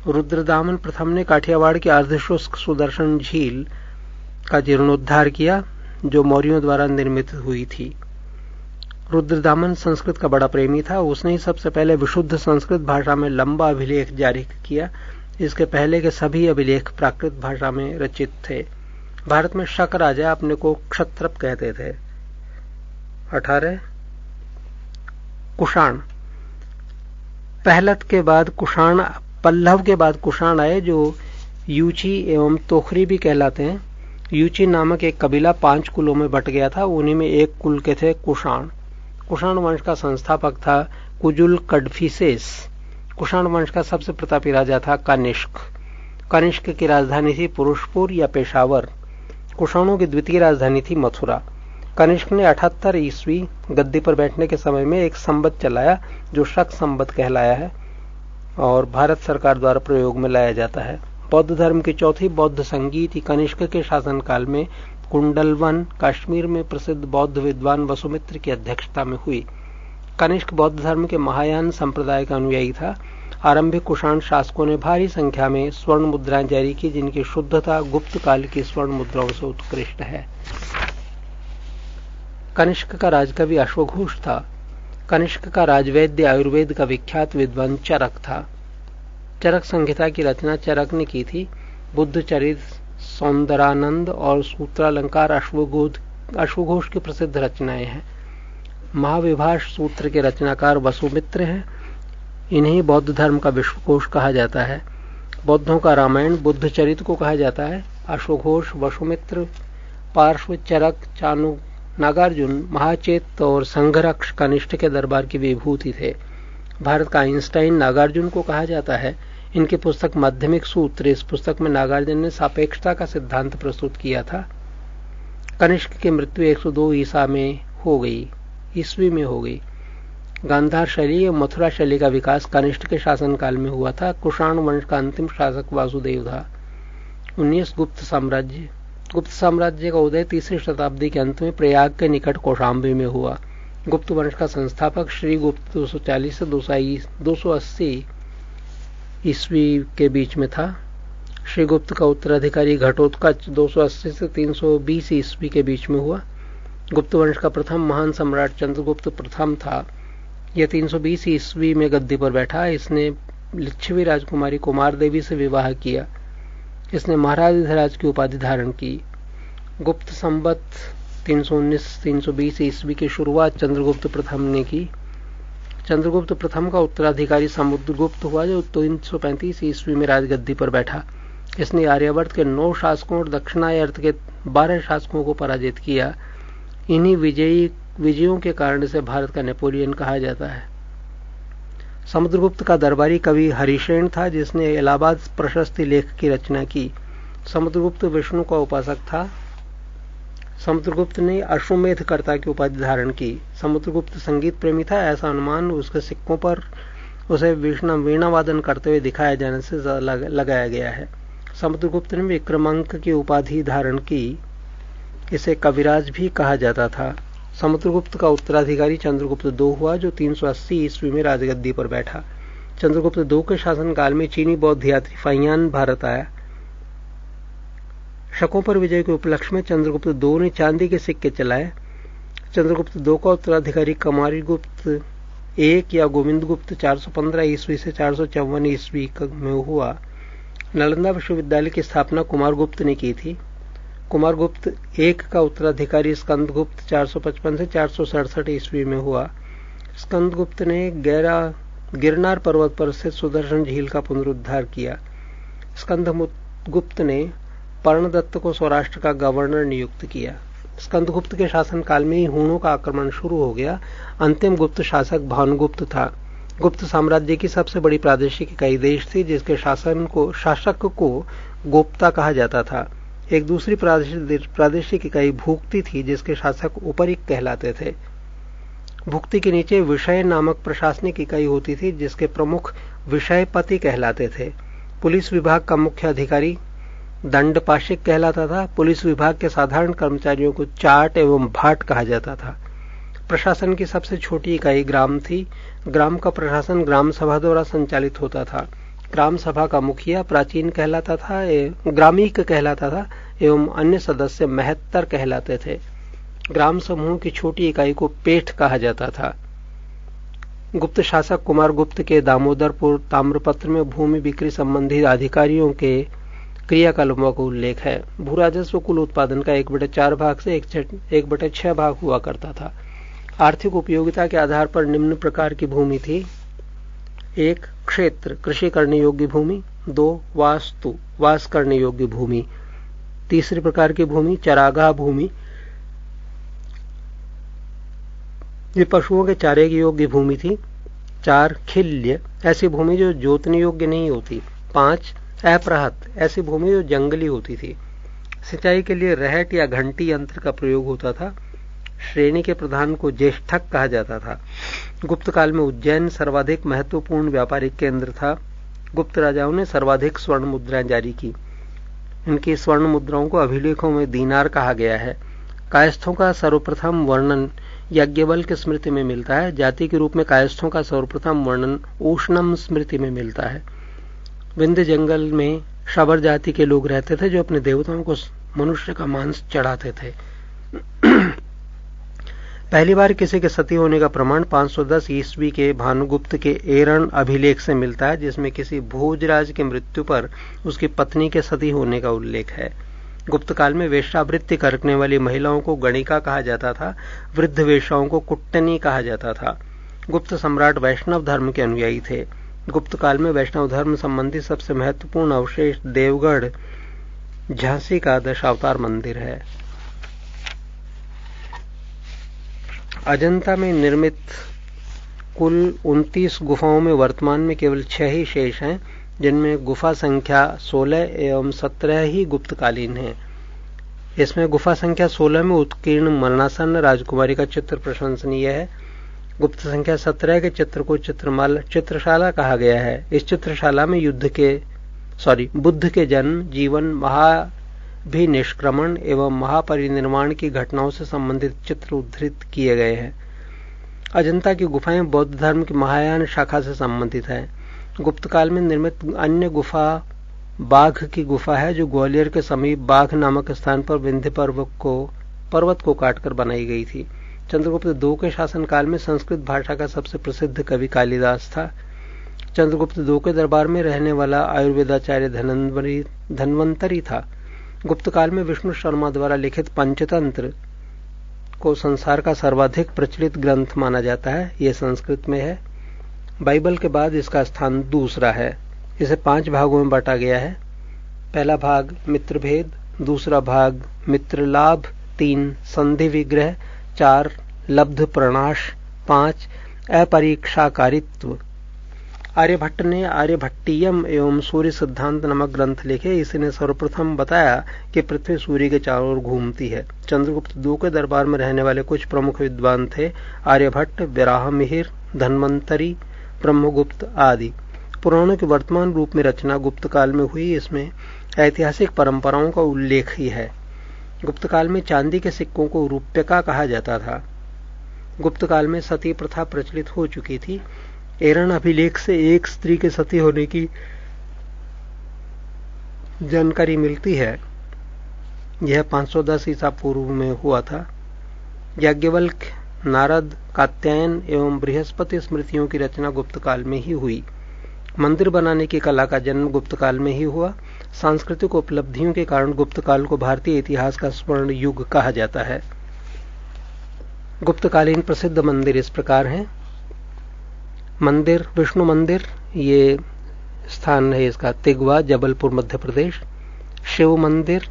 रुद्रदामन प्रथम ने काठियावाड़ की अर्धशुष्क सुदर्शन झील का जीर्णोद्धार किया, जो मौर्यों द्वारा निर्मित हुई थी। रुद्रदामन संस्कृत का बड़ा प्रेमी था। उसने ही सबसे पहले विशुद्ध संस्कृत भाषा में लंबा अभिलेख जारी किया। इसके पहले के सभी अभिलेख प्राकृत भाषा में रचित थे। भारत में शक राजा अपने को क्षत्रप कहते थे। 18 कुषाण। पल्लव के बाद कुषाण आए, जो यूची एवं तोखरी भी कहलाते हैं। यूची नामक एक कबीला 5 कुलों में बट गया था। उन्हीं में एक कुल के थे कुषाण। कुषाण वंश का संस्थापक था कुजुल कडफिसेस। कुषाण वंश का सबसे प्रतापी राजा था कनिष्क। कनिष्क की राजधानी थी पुरुषपुर या पेशावर। कुषाणों की द्वितीय राजधानी थी मथुरा। कनिष्क ने 78 ईस्वी गद्दी पर बैठने के समय में एक संवत चलाया, जो शक संवत कहलाया है और भारत सरकार द्वारा प्रयोग में लाया जाता है। बौद्ध धर्म की चौथी बौद्ध संगीति कनिष्क के शासनकाल में कुंडलवन, कश्मीर में प्रसिद्ध बौद्ध विद्वान वसुमित्र की अध्यक्षता में हुई। कनिष्क बौद्ध धर्म के महायान संप्रदाय का अनुयायी था। आरंभिक कुषाण शासकों ने भारी संख्या में स्वर्ण मुद्राएं जारी की, जिनकी शुद्धता गुप्त काल की स्वर्ण मुद्राओं से उत्कृष्ट है। कनिष्क का राजकवि अश्वघोष था। कनिष्क का राजवैद्य आयुर्वेद का विख्यात विद्वान चरक था। चरक संहिता की रचना चरक ने की थी। बुद्ध चरित, सौंदरानंद और सूत्रालंकार अश्वघोष की प्रसिद्ध रचनाएं हैं। महाविभाष सूत्र के रचनाकार वसुमित्र हैं। इन्हें बौद्ध धर्म का विश्वकोश कहा जाता है। बौद्धों का रामायण बुद्ध चरित को कहा जाता है। अश्वघोष, वसुमित्र, पार्श्व, चरक, चाणु, नागार्जुन, महाचेत और संघरक्ष कनिष्ठ के दरबार की विभूति थे। भारत का आइंस्टाइन नागार्जुन को कहा जाता है। इनकी पुस्तक माध्यमिक सूत्र, इस पुस्तक में नागार्जुन ने सापेक्षता का सिद्धांत प्रस्तुत किया था। कनिष्क की मृत्यु 102 ईस्वी में हो गई। गांधार शैली और मथुरा शैली का विकास कनिष्क के शासनकाल में हुआ था। कुषाण वंश का अंतिम शासक वासुदेव था। 19 गुप्त साम्राज्य का उदय 3री शताब्दी के अंत में प्रयाग के निकट कौशाम्बी में हुआ। गुप्त वंश का संस्थापक श्रीगुप्त 240 से 280 ईस्वी के बीच में था। श्रीगुप्त का उत्तराधिकारी घटोत्कच 280 से 320 ईस्वी के बीच में हुआ। गुप्त वंश का प्रथम महान सम्राट चंद्रगुप्त प्रथम था। यह 320 ईस्वी में गद्दी पर बैठा। इसने लिच्छवी राजकुमारी कुमार देवी से विवाह किया। इसने महाराज अधिराज की उपाधि धारण की। गुप्त संवत 319-320 ईस्वी की शुरुआत चंद्रगुप्त प्रथम ने की। चंद्रगुप्त प्रथम का उत्तराधिकारी समुद्रगुप्त हुआ, जो 335 ईस्वी में राजगद्दी पर बैठा। इसने आर्यावर्त के 9 शासकों और दक्षिणायर्त के 12 शासकों को पराजित किया। इन्हीं विजयों के कारण इसे भारत का नेपोलियन कहा जाता है। समुद्रगुप्त का दरबारी कवि हरिसेन था, जिसने इलाहाबाद प्रशस्ति लेख की रचना की। समुद्रगुप्त विष्णु का उपासक था। समुद्रगुप्त ने अश्वमेधकर्ता की उपाधि धारण की। समुद्रगुप्त संगीत प्रेमी था। ऐसा अनुमान उसके सिक्कों पर उसे वीणा वादन करते हुए दिखाया जाने से लगाया गया है। समुद्रगुप्त ने विक्रमांक की उपाधि धारण की। इसे कविराज भी कहा जाता था। समुद्रगुप्त का उत्तराधिकारी चंद्रगुप्त II हुआ, जो 380 ईस्वी में राजगद्दी पर बैठा। चंद्रगुप्त II के शासनकाल में चीनी बौद्ध यात्री फाहियान भारत आया। शकों पर विजय के उपलक्ष्य में चंद्रगुप्त II ने चांदी के सिक्के चलाए। चंद्रगुप्त II का उत्तराधिकारी कुमारगुप्त I या गोविंदगुप्त 415 ईस्वी से 454 ईस्वी में हुआ। नालंदा विश्वविद्यालय की स्थापना कुमारगुप्त ने की थी। कुमारगुप्त I का उत्तराधिकारी स्कंदगुप्त 455 से 467 ईस्वी में हुआ। स्कंदगुप्त ने गिरनार पर्वत पर स्थित सुदर्शन झील का पुनरुद्धार किया। स्कंदगुप्त ने पर्णदत्त को सौराष्ट्र का गवर्नर नियुक्त किया। स्कंदगुप्त के शासनकाल में ही हूणों का आक्रमण शुरू हो गया। अंतिम गुप्त शासक भानुगुप्त था। गुप्त साम्राज्य की सबसे बड़ी प्रादेशिक इकाई देश थी, जिसके शासक को गोप्ता कहा जाता था। एक दूसरी प्रादेशिक इकाई भूक्ति थी, जिसके शासक उपरिक कहलाते थे। भुक्ति के नीचे विषय नामक प्रशासनिक इकाई होती थी, जिसके प्रमुख विषयपति कहलाते थे। पुलिस विभाग का मुख्य अधिकारी दंडपाशिक कहलाता था। पुलिस विभाग के साधारण कर्मचारियों को चाट एवं भाट कहा जाता था। प्रशासन की सबसे छोटी इकाई ग्राम थी। ग्राम का प्रशासन ग्राम सभा द्वारा संचालित होता था। ग्राम सभा का मुखिया प्राचीन कहलाता था, ग्रामीक कहलाता था एवं अन्य सदस्य महत्तर कहलाते थे। ग्राम समूह की छोटी इकाई को पेठ कहा जाता था। गुप्त शासक कुमारगुप्त के दामोदरपुर ताम्रपत्र में भूमि बिक्री संबंधी अधिकारियों के क्रियाकलापों का उल्लेख है। भू राजस्व कुल उत्पादन का 1/4 भाग से 1/6 भाग हुआ करता था। आर्थिक उपयोगिता के आधार पर निम्न प्रकार की भूमि थी: 1 क्षेत्र, कृषि करने योग्य भूमि। 2 वास्तु, वास करने योग्य भूमि। तीसरी प्रकार की भूमि चरागाह भूमि, ये पशुओं के चारे की योग्य भूमि थी। 4 खिल्य, ऐसी भूमि जो जोतने योग्य नहीं होती। 5 अपृहत, ऐसी भूमि जो जंगली होती थी। सिंचाई के लिए रहट या घंटी यंत्र का प्रयोग होता था। श्रेणी के प्रधान को ज्येष्ठक कहा जाता था। गुप्त काल में उज्जैन सर्वाधिक महत्वपूर्ण व्यापारिक केंद्र था। गुप्त राजाओं ने सर्वाधिक स्वर्ण मुद्राएं जारी की। इनकी स्वर्ण मुद्राओं को अभिलेखों में दीनार कहा गया है। कायस्थों का सर्वप्रथम वर्णन याज्ञवल्क्य के स्मृति में मिलता है। जाति के रूप में कायस्थों का सर्वप्रथम वर्णन उष्णम स्मृति में मिलता है। विंध्य जंगल में शबर जाति के लोग रहते थे, जो अपने देवताओं को मनुष्य का मांस चढ़ाते थे। पहली बार किसी के सती होने का प्रमाण 510 ईस्वी के भानुगुप्त के एरण अभिलेख से मिलता है, जिसमें किसी भोजराज की मृत्यु पर उसकी पत्नी के सती होने का उल्लेख है। गुप्त काल में वेश्यावृत्ति करने वाली महिलाओं को गणिका कहा जाता था। वृद्ध वेश्याओं को कुट्टनी कहा जाता था। गुप्त सम्राट वैष्णव धर्म के अनुयायी थे। गुप्त काल में वैष्णव धर्म संबंधी सबसे महत्वपूर्ण अवशेष देवगढ़ झांसी का दशावतार मंदिर है। अजंता में निर्मित कुल 29 गुफाओं में वर्तमान में केवल 6 ही शेष हैं, जिनमें गुफा संख्या 16 एवं 17 ही गुप्तकालीन है। इसमें गुफा संख्या 16 में उत्कीर्ण मरणासन्न राजकुमारी का चित्र प्रशंसनीय है। गुप्त संख्या 17 के चित्र को चित्रशाला कहा गया है। इस चित्रशाला में बुद्ध के जन्म, जीवन, महाभिनिष्क्रमण एवं महापरिनिर्वाण की घटनाओं से संबंधित चित्र उद्धृत किए गए हैं। अजंता की गुफाएं बौद्ध धर्म की महायान शाखा से संबंधित हैं। गुप्त काल में निर्मित अन्य गुफा बाघ की गुफा है, जो ग्वालियर के समीप बाघ नामक स्थान पर विंध्य पर्वत को काटकर बनाई गई थी। चंद्रगुप्त II के शासनकाल में संस्कृत भाषा का सबसे प्रसिद्ध कवि कालिदास था। चंद्रगुप्त II के दरबार में रहने वाला आयुर्वेदाचार्य धन्वंतरी था। गुप्त काल में विष्णु शर्मा द्वारा लिखित पंचतंत्र को संसार का सर्वाधिक प्रचलित ग्रंथ माना जाता है। यह संस्कृत में है। बाइबल के बाद इसका स्थान दूसरा है। इसे 5 भागों में बांटा गया है। पहला भाग मित्रभेद, दूसरा भाग मित्रलाभ, 3 संधि विग्रह, 4 लब्ध प्रणाश, 5 अपरीक्षाकारित्व। आर्यभट्ट ने आर्यभट्टीयम एवं सूर्य सिद्धांत नामक ग्रंथ लिखे। इसने सर्वप्रथम बताया कि पृथ्वी सूर्य के चारों ओर घूमती है। चंद्रगुप्त II के दरबार में रहने वाले कुछ प्रमुख विद्वान थे आर्यभट्ट, वराहमिहिर, धन्वंतरी, ब्रह्मगुप्त आदि। पुराणों के वर्तमान रूप में रचना गुप्त काल में हुई। इसमें ऐतिहासिक परंपराओं का उल्लेख ही है। गुप्त काल में चांदी के सिक्कों को रूप्यका कहा जाता था। गुप्त काल में सती प्रथा प्रचलित हो चुकी थी। एरन अभिलेख से एक स्त्री के सती होने की जानकारी मिलती है। यह 510 ईसा पूर्व में हुआ था। याज्ञवल्क, नारद, कात्यायन एवं बृहस्पति स्मृतियों की रचना गुप्त काल में ही हुई। मंदिर बनाने की कला का जन्म गुप्त काल में ही हुआ। सांस्कृतिक उपलब्धियों के कारण गुप्त काल को भारतीय इतिहास का स्वर्ण युग कहा जाता है। गुप्तकालीन प्रसिद्ध मंदिर इस प्रकार हैं। मंदिर विष्णु मंदिर, ये स्थान है इसका तिगवा, जबलपुर, मध्य प्रदेश। शिव मंदिर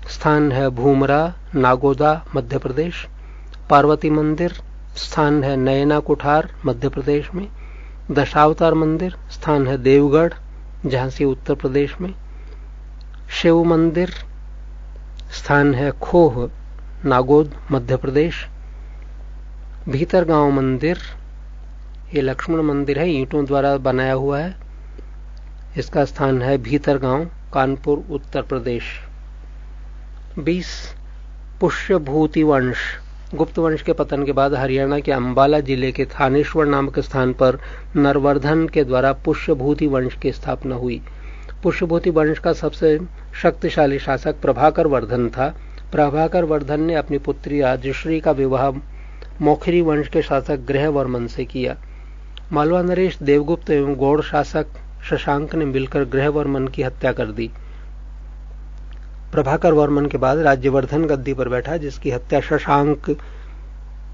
स्थान है भूमरा, नागोदा, मध्य प्रदेश। पार्वती मंदिर स्थान है नयना कुठार, मध्य प्रदेश में। दशावतार मंदिर स्थान है देवगढ़, झांसी, उत्तर प्रदेश में। शिव मंदिर स्थान है खोह, नागोद, मध्य प्रदेश। भीतरगांव मंदिर, ये लक्ष्मण मंदिर है, ईंटों द्वारा बनाया हुआ है। इसका स्थान है भीतरगांव, कानपुर, उत्तर प्रदेश। 20 पुष्यभूति वंश। गुप्त वंश के पतन के बाद हरियाणा के अंबाला जिले के थानेश्वर नामक स्थान पर नरवर्धन के द्वारा पुष्यभूति वंश की स्थापना हुई। पुष्यभूति वंश का सबसे शक्तिशाली शासक प्रभाकर वर्धन था। प्रभाकर वर्धन ने अपनी पुत्री राजश्री का विवाह मौखरी वंश के शासक ग्रहवर्मन से किया। मालवा नरेश, देवगुप्त एवं गौड़ शासक शशांक ने मिलकर ग्रहवर्मन की हत्या कर दी। प्रभाकर वर्मन के बाद राज्यवर्धन गद्दी पर बैठा, जिसकी हत्या शशांक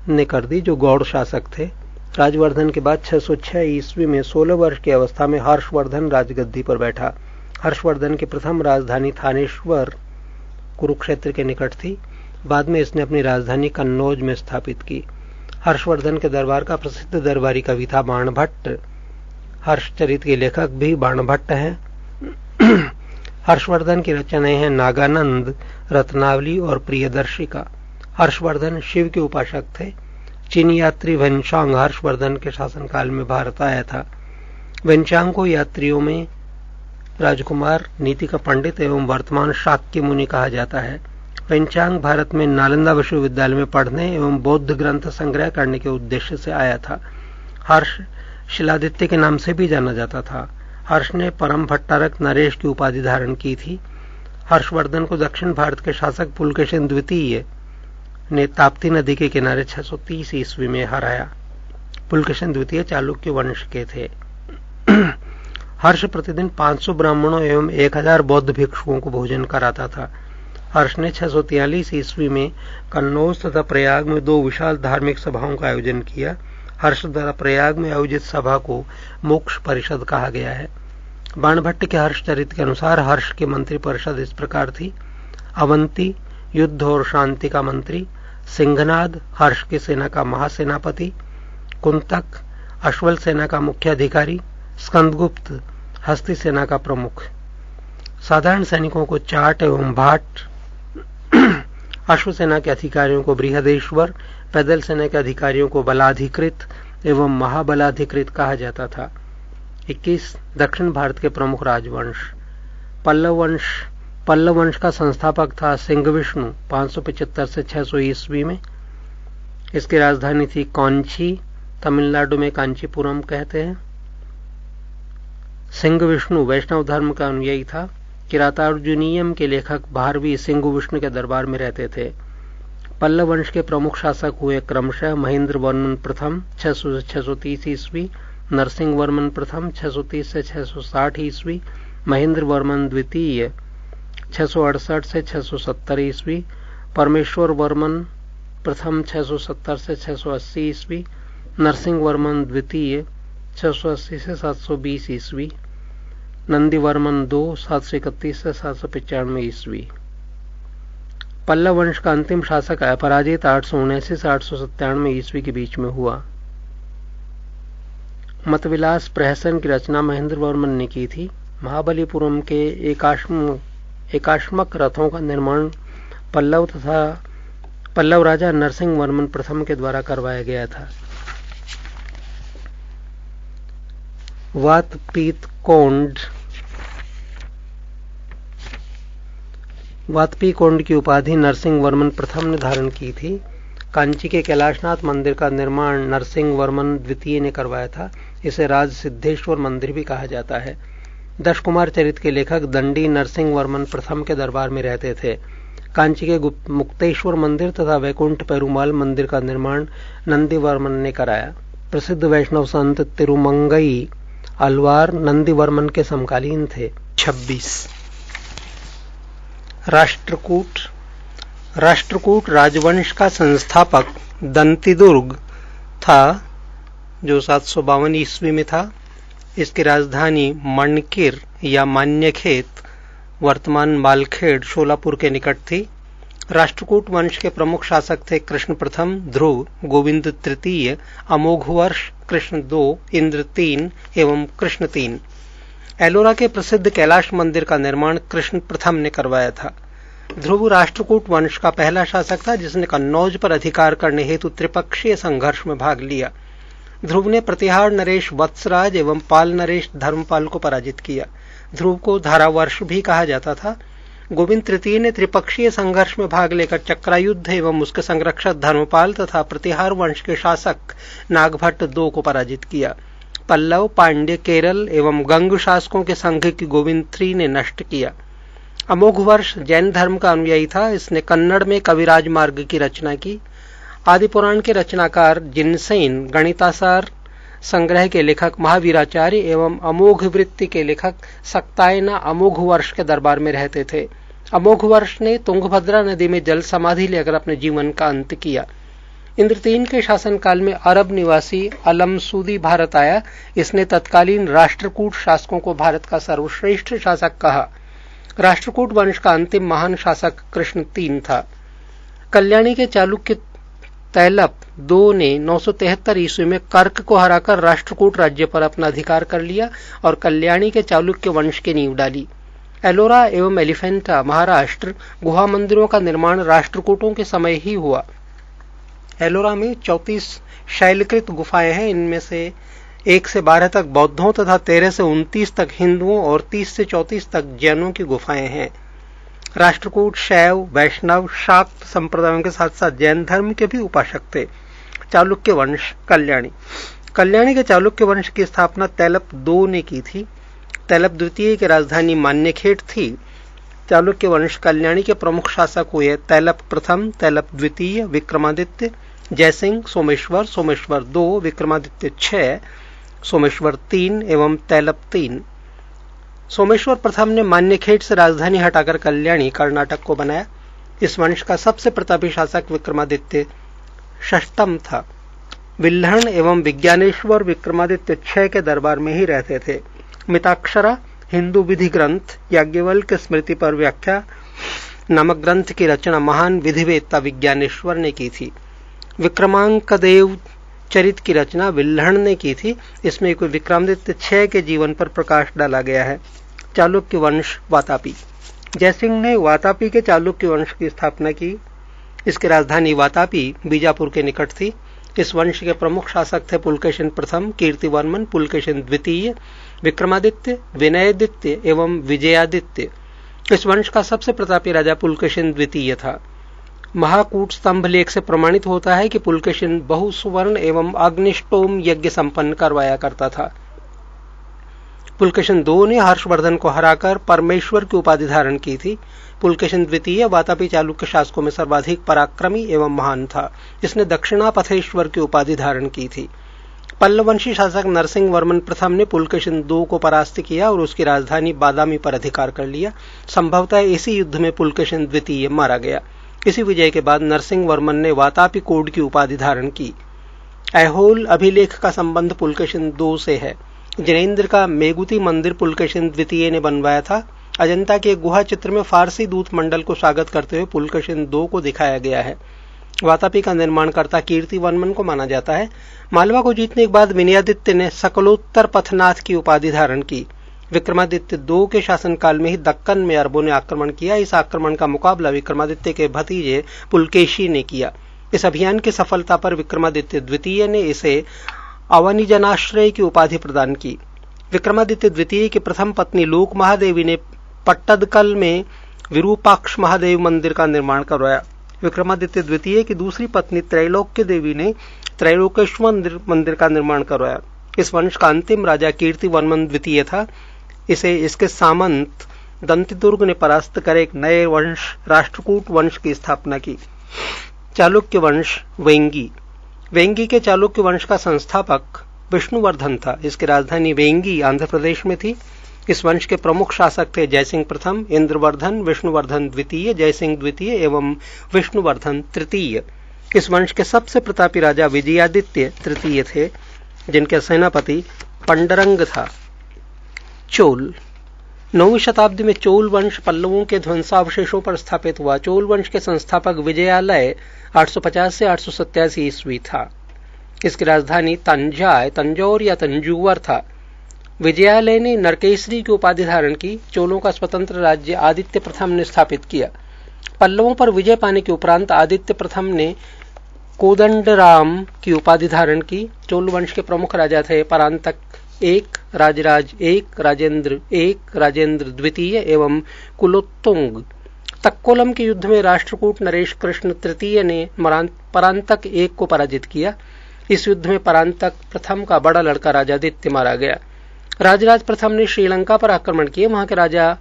ने कर दी, जो गौड़ शासक थे। राजवर्धन के बाद 606 ईस्वी में 16 वर्ष की अवस्था में हर्षवर्धन राजगद्दी पर बैठा। हर्षवर्धन की प्रथम राजधानी थानेश्वर कुरुक्षेत्र के निकट थी। बाद में इसने अपनी राजधानी कन्नौज में स्थापित की। हर्षवर्धन के दरबार का प्रसिद्ध दरबारी कवि था बाणभट्ट। हर्षचरित के लेखक भी बाणभट्ट हैं। हर्षवर्धन की रचनाएं हैं नागानंद, रत्नावली और प्रियदर्शिका। हर्षवर्धन शिव के उपासक थे। चीनी यात्री वेनचांग हर्षवर्धन के शासनकाल में भारत आया था। वेनचांग को यात्रियों में राजकुमार, नीति का पंडित एवं वर्तमान शाक्य मुनि कहा जाता है। वेनचांग भारत में नालंदा विश्वविद्यालय में पढ़ने एवं बौद्ध ग्रंथ संग्रह करने के उद्देश्य से आया था। हर्ष शिलादित्य के नाम से भी जाना जाता था। हर्ष ने परम भट्टारक नरेश की उपाधि धारण की थी। हर्षवर्धन को दक्षिण भारत के शासक पुलकेशिन द्वितीय ने ताप्ती नदी के किनारे 630 ईस्वी में हराया। पुलकेशिन द्वितीय चालुक्य वंश के थे। हर्ष प्रतिदिन 500 ब्राह्मणों एवं 1000 बौद्ध भिक्षुओं को भोजन कराता था। हर्ष ने 643 ईस्वी में कन्नौज तथा प्रयाग में 2 विशाल धार्मिक सभाओं का आयोजन किया। हर्ष द्वारा प्रयाग में आयोजित सभा को मोक्ष परिषद कहा गया है। बाणभट्ट के हर्षचरित के अनुसार हर्ष की मंत्री परिषद इस प्रकार थी: अवंती युद्ध और शांति का मंत्री, सिंहनाद हर्ष की सेना का महासेनापति, कुंतक अश्वल सेना का मुख्य अधिकारी, स्कंदगुप्त हस्ती सेना का प्रमुख। साधारण सैनिकों को चाट एवं भाट, अश्व सेना के अधिकारियों को बृहदेश्वर, पैदल सेना के अधिकारियों को बलाधिकृत एवं महाबलाधिकृत कहा जाता था। 21 दक्षिण भारत के प्रमुख राजवंश। पल्लव वंश का संस्थापक था सिंह विष्णु 575 से 600 ईस्वी में। इसकी राजधानी थी कौंची, तमिलनाडु में कांचीपुरम कहते हैं। सिंह विष्णु वैष्णव धर्म का अनुयायी था। किरातार्जुनीयम के लेखक भारवी सिंह विष्णु के दरबार में रहते थे। पल्लव वंश के प्रमुख शासक हुए क्रमशः महेंद्र वर्मन प्रथम 600 से 630 ईस्वी, नरसिंह वर्मन प्रथम 630 से 660 ईस्वी, महेंद्र वर्मन द्वितीय 668 से 670 ईस्वी, परमेश्वर वर्मन प्रथम 670 से 680 ईस्वी, नरसिंह वर्मन द्वितीय 680 से 720 ईस्वी, नंदी वर्मन 2 731 से 795 ईस्वी। पल्लव वंश का अंतिम शासक अपराजित 879 से 897 ईस्वी के बीच में हुआ। मतविलास प्रहसन की रचना महेंद्र वर्मन ने की थी। महाबलीपुरम के एकाश्मक रथों का निर्माण पल्लव राजा नरसिंह वर्मन प्रथम के द्वारा करवाया गया था। वातपीकोंड की उपाधि नरसिंह वर्मन प्रथम ने धारण की थी। कांची के कैलाशनाथ मंदिर का निर्माण नरसिंह वर्मन द्वितीय ने करवाया था। इसे राज सिद्धेश्वर मंदिर भी कहा जाता है। दश कुमार चरित के लेखक दंडी नरसिंह वर्मन प्रथम के दरबार में रहते थे। कांची के मुक्तेश्वर मंदिर तथा वैकुंठ पेरुमाल मंदिर का निर्माण नंदी वर्मन ने कराया। प्रसिद्ध वैष्णव संत तिरुमंगई अलवार नंदी वर्मन के समकालीन थे। 26 राष्ट्रकूट राजवंश का संस्थापक दंतिदुर्ग था, जो 752 ईस्वी में था। इसकी राजधानी मणकिर या मान्यखेत, वर्तमान मालखेड़, शोलापुर के निकट थी। राष्ट्रकूट वंश के प्रमुख शासक थे कृष्ण प्रथम, ध्रुव, गोविंद तृतीय, अमोघवर्ष, कृष्ण 2, इंद्र 3 एवं कृष्ण 3। एलोरा के प्रसिद्ध कैलाश मंदिर का निर्माण कृष्ण प्रथम ने करवाया था। ध्रुव राष्ट्रकूट वंश का पहला शासक था जिसने कन्नौज पर अधिकार करने हेतु त्रिपक्षीय संघर्ष में भाग लिया। ध्रुव ने प्रतिहार नरेश वत्सराज एवं पाल नरेश धर्मपाल को पराजित किया। ध्रुव को धारावर्ष भी कहा जाता था। गोविंद तृतीय ने त्रिपक्षीय संघर्ष में भाग लेकर चक्रायुद्ध एवं उसके संरक्षक धर्मपाल तथा प्रतिहार वंश के शासक नागभट्ट 2 को पराजित किया। पल्लव, पांड्य, केरल एवं गंग शासकों के संघ की गोविंद 3 ने नष्ट किया। अमोघवर्ष जैन धर्म का अनुयायी था। इसने कन्नड़ में कविराज मार्ग की रचना की। आदि पुराण के रचनाकार जिनसेन, गणितासार संग्रह के लेखक महावीराचार्य एवं अमोघ वृत्ति के लेखक सक्तायना अमोघवर्ष के दरबार में रहते थे। अमोघवर्ष ने तुंगभद्रा नदी में जल समाधि लेकर अपने जीवन का अंत किया। इंद्र 3 के शासनकाल में अरब निवासी अलमसूदी भारत आया। इसने तत्कालीन राष्ट्रकूट शासकों को भारत का सर्वश्रेष्ठ शासक कहा। राष्ट्रकूट वंश का अंतिम महान शासक कृष्ण 3 था। कल्याणी के चालुक्य तैलप 2 ने 973 ईस्वी में कर्क को हराकर राष्ट्रकूट राज्य पर अपना अधिकार कर लिया और कल्याणी के चालुक्य वंश की नींव डाली। एलोरा एवं एलिफेंटा, महाराष्ट्र, गुहा मंदिरों का निर्माण राष्ट्रकूटों के समय ही हुआ। एलोरा में 34 शैलकृत गुफाएं हैं। इनमें से 1 से 12 तक बौद्धों तथा 13 से 29 तक हिंदुओं और 30 से 34 तक जैनों की गुफाएं हैं। राष्ट्रकूट शैव, वैष्णव, शाक्त संप्रदायों के साथ साथ जैन धर्म के भी उपासक थे। चालुक्य वंश, कल्याणी के चालुक्य वंश की स्थापना तैलप 2 ने की थी। तैलप द्वितीय की राजधानी मान्यखेड़ थी। चालुक्य वंश कल्याणी के प्रमुख शासक हुए तैलप प्रथम, तैलप द्वितीय, विक्रमादित्य, जयसिंह, सोमेश्वर 2, विक्रमादित्य 6, सोमेश्वर 3 एवं तैलप 3। सोमेश्वर प्रथम ने मान्यखेड़ से राजधानी हटाकर कल्याणी, कर्नाटक को बनाया। इस वंश का सबसे प्रतापी शासक विक्रमादित्य षष्ठम था। विल्हण एवं विज्ञानेश्वर विक्रमादित्य 6 के दरबार में ही रहते थे। मिताक्षरा हिंदू विधि ग्रंथ याज्ञवल्क्य स्मृति पर व्याख्या नामक ग्रंथ की रचना महान विधिवेत्ता विज्ञानेश्वर ने की थी। विक्रमांकदेव चरित की रचना विल्हण ने की थी। इसमें कोई विक्रमादित्य 6 के जीवन पर प्रकाश डाला गया है। चालुक्य वंश वातापी, जयसिंह ने वातापी के चालुक्य वंश की स्थापना की। इसकी राजधानी वातापी बीजापुर के निकट थी। इस वंश के प्रमुख शासक थे पुलकेशिन प्रथम, कीर्तिवर्मन, पुलकेशिन द्वितीय, विक्रमादित्य, विनयादित्य एवं विजयादित्य। इस वंश का सबसे प्रतापी राजा पुलकेशिन द्वितीय था। महाकूट स्तंभ लेख से प्रमाणित होता है कि पुलकेशिन बहुसुवर्ण एवं अग्निष्टोम यज्ञ संपन्न करवाया करता था। पुलकेशिन II ने हर्षवर्धन को हराकर परमेश्वर की उपाधि धारण की थी। पुलकेशिन द्वितीय वातापी चालुक्य शासकों में सर्वाधिक पराक्रमी एवं महान था। इसने दक्षिणापथेश्वर की उपाधि धारण की थी। पल्लववंशी शासक नरसिंह वर्मन प्रथम ने पुलकेशिन II को परास्त किया और उसकी राजधानी बादामी पर अधिकार कर लिया। संभवतः इसी युद्ध में पुलकेशिन द्वितीय मारा गया। इसी विजय के बाद नरसिंह वर्मन ने वातापी कोड की उपाधि धारण की। ऐहोल अभिलेख का संबंध पुलकेशिन II से है। जिनेंद्र का मेगुती मंदिर पुलकेशिन द्वितीय ने बनवाया था। अजंता के गुहा चित्र में फारसी दूत मंडल को स्वागत करते हुए पुलकेशिन II को दिखाया गया है। वातापी का निर्माणकर्ता कीर्तिवर्मन को माना जाता है। मालवा को जीतने के बाद विनयादित्य ने सकलोत्तर पथनाथ की उपाधि धारण की। विक्रमादित्य II के शासनकाल में ही दक्कन में अरबों ने आक्रमण किया। इस आक्रमण का मुकाबला विक्रमादित्य के भतीजे पुलकेशी ने किया। इस अभियान की सफलता पर विक्रमादित्य द्वितीय ने इसे अवनिजनाश्रय की उपाधि प्रदान की। विक्रमादित्य द्वितीय की प्रथम पत्नी लोक महादेवी ने पट्टदकल में विरूपाक्ष महादेव मंदिर का निर्माण करवाया। विक्रमादित्य द्वितीय की दूसरी पत्नी त्रैलोक्य देवी ने त्रैलोकेश्वर मंदिर का निर्माण करवाया। इस वंश का अंतिम राजा कीर्तिवर्मन द्वितीय था। इसे इसके सामंत दंतिदुर्ग ने परास्त कर एक नए वंश राष्ट्रकूट वंश की स्थापना की। चालुक्य वंश वेंगी। वेंगी के चालुक्य वंश का संस्थापक विष्णुवर्धन था। इसकी राजधानी वेंगी आंध्र प्रदेश में थी। इस वंश के प्रमुख शासक थे जयसिंह प्रथम, इंद्रवर्धन, विष्णुवर्धन द्वितीय, जयसिंह द्वितीय एवं विष्णुवर्धन तृतीय। इस वंश के सबसे प्रतापी राजा विजयादित्य तृतीय थे, जिनके सेनापति पंडरंग था। चोल। 9वीं शताब्दी में चोल वंश पल्लवों के ध्वंसावशेषों पर स्थापित हुआ। चोल वंश के संस्थापक विजयालय 850 से 887 ईस्वी था। इसकी राजधानी तंजौर या तंजूवर था। विजयालय ने नरकेसरी की उपाधि धारण की। चोलों का स्वतंत्र राज्य आदित्य प्रथम ने स्थापित किया। पल्लवों पर विजय पाने के उपरांत आदित्य प्रथम ने कोदंडराम की उपाधि धारण की। चोल वंश के प्रमुख राजा थे Parantaka I, Rajaraja I, Rajendra I, Rajendra द्वितीय एवं कुलोत्तुंग। तक्कोलम के युद्ध में राष्ट्रकूट नरेश कृष्ण तृतीय ने परांतक I को पराजित किया। इस युद्ध में परांतक प्रथम का बड़ा लड़का राजादित्य मारा गया। राजराज प्रथम ने श्रीलंका पर आक्रमण किए। वहां के राजा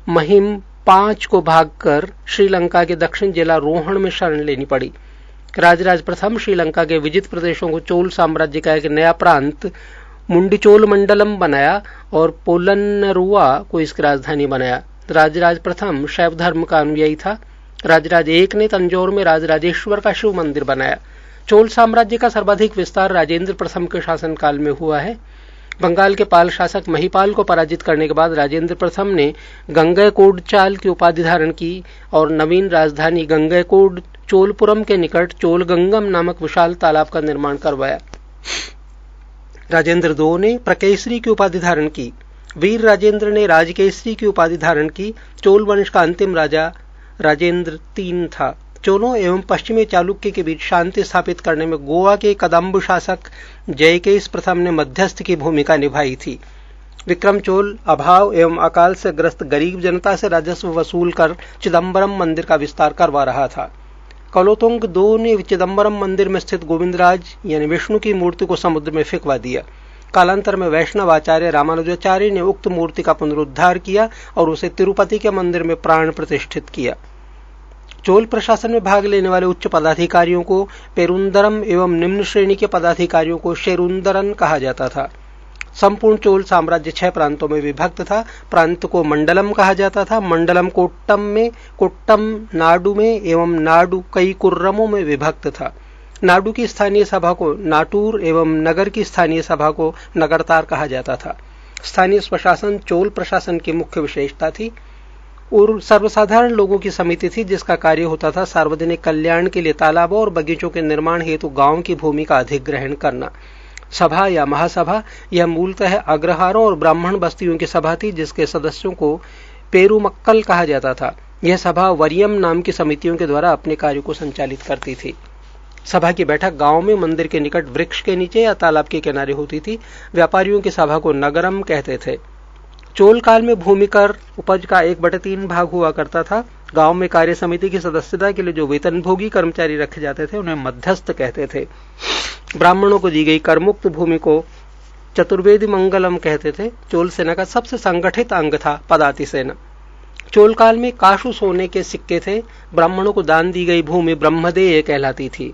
महिम 5 को भागकर श्रीलंका के दक्षिण जिला रोहण में शरण लेनी पड़ी। राजराज प्रथम श्रीलंका के विजित प्रदेशों को चोल साम्राज्य का एक नया प्रांत मुंडीचोल मंडलम बनाया और पोलन्नरुआ को इसकी राजधानी बनाया। राजराज प्रथम शैव धर्म का अनुयायी था। राजराज I ने तंजौर में राजराजेश्वर का शिव मंदिर बनाया। चोल साम्राज्य का सर्वाधिक विस्तार राजेंद्र प्रथम के शासनकाल में हुआ है। बंगाल के पाल शासक महिपाल को पराजित करने के बाद राजेंद्र प्रथम ने गंगैकोंडचाल की उपाधि धारण की और नवीन राजधानी गंगैकोंड चोलपुरम के निकट चोलगंगम नामक विशाल तालाब का निर्माण करवाया। राजेंद्र II ने प्रकेसरी की उपाधि धारण की। वीर राजेंद्र ने राजकेसरी की उपाधि धारण की। चोल वंश का अंतिम राजा राजेंद्र III था। चोलों एवं पश्चिमी चालुक्य के बीच शांति स्थापित करने में गोवा के कदम्ब शासक जयकेश प्रथम ने मध्यस्थ की भूमिका निभाई थी। विक्रम चोल अभाव एवं अकाल से ग्रस्त गरीब जनता से राजस्व वसूल कर चिदम्बरम मंदिर का विस्तार करवा रहा था। कुलोत्तुंग II ने चिदम्बरम मंदिर में स्थित गोविंदराज यानी विष्णु की मूर्ति को समुद्र में फेंकवा दिया। कालांतर में वैष्णव आचार्य रामानुजाचार्य ने उक्त मूर्ति का पुनरुद्धार किया और उसे तिरुपति के मंदिर में प्राण प्रतिष्ठित किया। चोल प्रशासन में भाग लेने वाले उच्च पदाधिकारियों को पेरुंदरम एवं निम्न श्रेणी के पदाधिकारियों को शेरुंदरन कहा जाता था। संपूर्ण चोल साम्राज्य 6 प्रांतों में विभक्त था। प्रांत को मंडलम कहा जाता था। मंडलम कोट्टम में, कोट्टम नाडु में एवं नाडु कई कुर्रमों में विभक्त था। नाडु की स्थानीय सभा को नाटूर एवं नगर की स्थानीय सभा को नगरतार कहा जाता था। स्थानीय स्वशासन चोल प्रशासन की मुख्य विशेषता थी। और सर्वसाधारण लोगों की समिति थी जिसका कार्य होता था सार्वजनिक कल्याण के लिए तालाबों और बगीचों के निर्माण हेतु गांव की भूमि का अधिग्रहण करना। सभा या महासभा यह मूलतः अग्रहारों और ब्राह्मण बस्तियों की सभा थी जिसके सदस्यों को पेरुमक्कल कहा जाता था। यह सभा वरियम नाम की समितियों के द्वारा अपने कार्य को संचालित करती थी। सभा की बैठक गांव में मंदिर के निकट वृक्ष के नीचे या तालाब के किनारे होती थी। व्यापारियों की सभा को नगरम कहते थे। चोल काल में भूमि कर उपज का 1/3 भाग हुआ करता था। गांव में कार्य समिति की सदस्यता के लिए जो वेतनभोगी कर्मचारी रखे जाते थे उन्हें मध्यस्थ कहते थे। ब्राह्मणों को दी गई करमुक्त भूमि को चतुर्वेदी मंगलम कहते थे। चोल सेना का सबसे संगठित अंग था पदाति सेना। चोल काल में काशु सोने के सिक्के थे। ब्राह्मणों को दान दी गई भूमि ब्रह्मदेय कहलाती थी।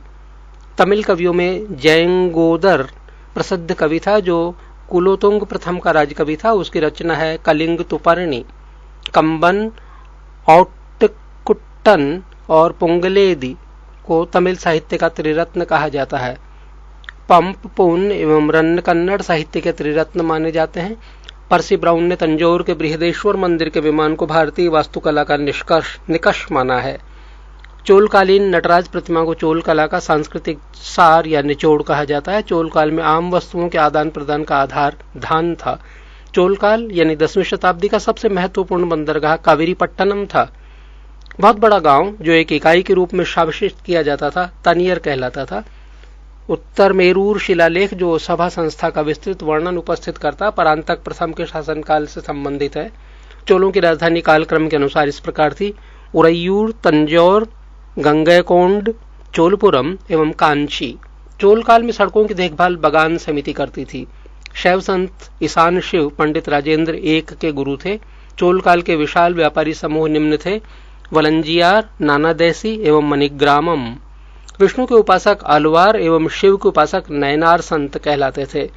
तमिल कवियों में जयंगोदर प्रसिद्ध कवि था जो कुलोतुंग प्रथम का राजकवि था। उसकी रचना है कलिंग तुपर्णी। कंबन, औट्टकुट्टन और पुंगलेदी को तमिल साहित्य का त्रिरत्न कहा जाता है। पंप, पुन एवं रन्न कन्नड़ साहित्य के त्रिरत्न माने जाते हैं। पर्सी ब्राउन ने तंजौर के बृहदेश्वर मंदिर के विमान को भारतीय वास्तुकला का निकष माना है। चोलकालीन नटराज प्रतिमा को चोल कला का सांस्कृतिक सार या निचोड़ कहा जाता है। चोल काल में आम वस्तुओं के आदान प्रदान का आधार धान था। चोल काल यानी 10वीं शताब्दी का सबसे महत्वपूर्ण बंदरगाह कावेरीपट्टनम था। बहुत बड़ा गांव जो एक इकाई के रूप में शासित किया जाता था तनियर कहलाता था। उत्तर मेरूर शिलालेख जो सभा संस्था का विस्तृत वर्णन उपस्थित करता परांतक प्रथम के शासनकाल से संबंधित है। चोलों की राजधानी कालक्रम के अनुसार इस प्रकार थी: उरैयूर, तंजौर, गंगैकोंड, चोलपुरम एवं कांची। चोल काल में सड़कों की देखभाल बगान समिति करती थी। शैव संत ईशान शिव पंडित राजेंद्र एक के गुरु थे। चोल काल के विशाल व्यापारी समूह निम्न थे: वलंजियार, नानादेसी एवं मणिग्रामम। विष्णु के उपासक अलवार एवं शिव के उपासक नयनार संत कहलाते थे।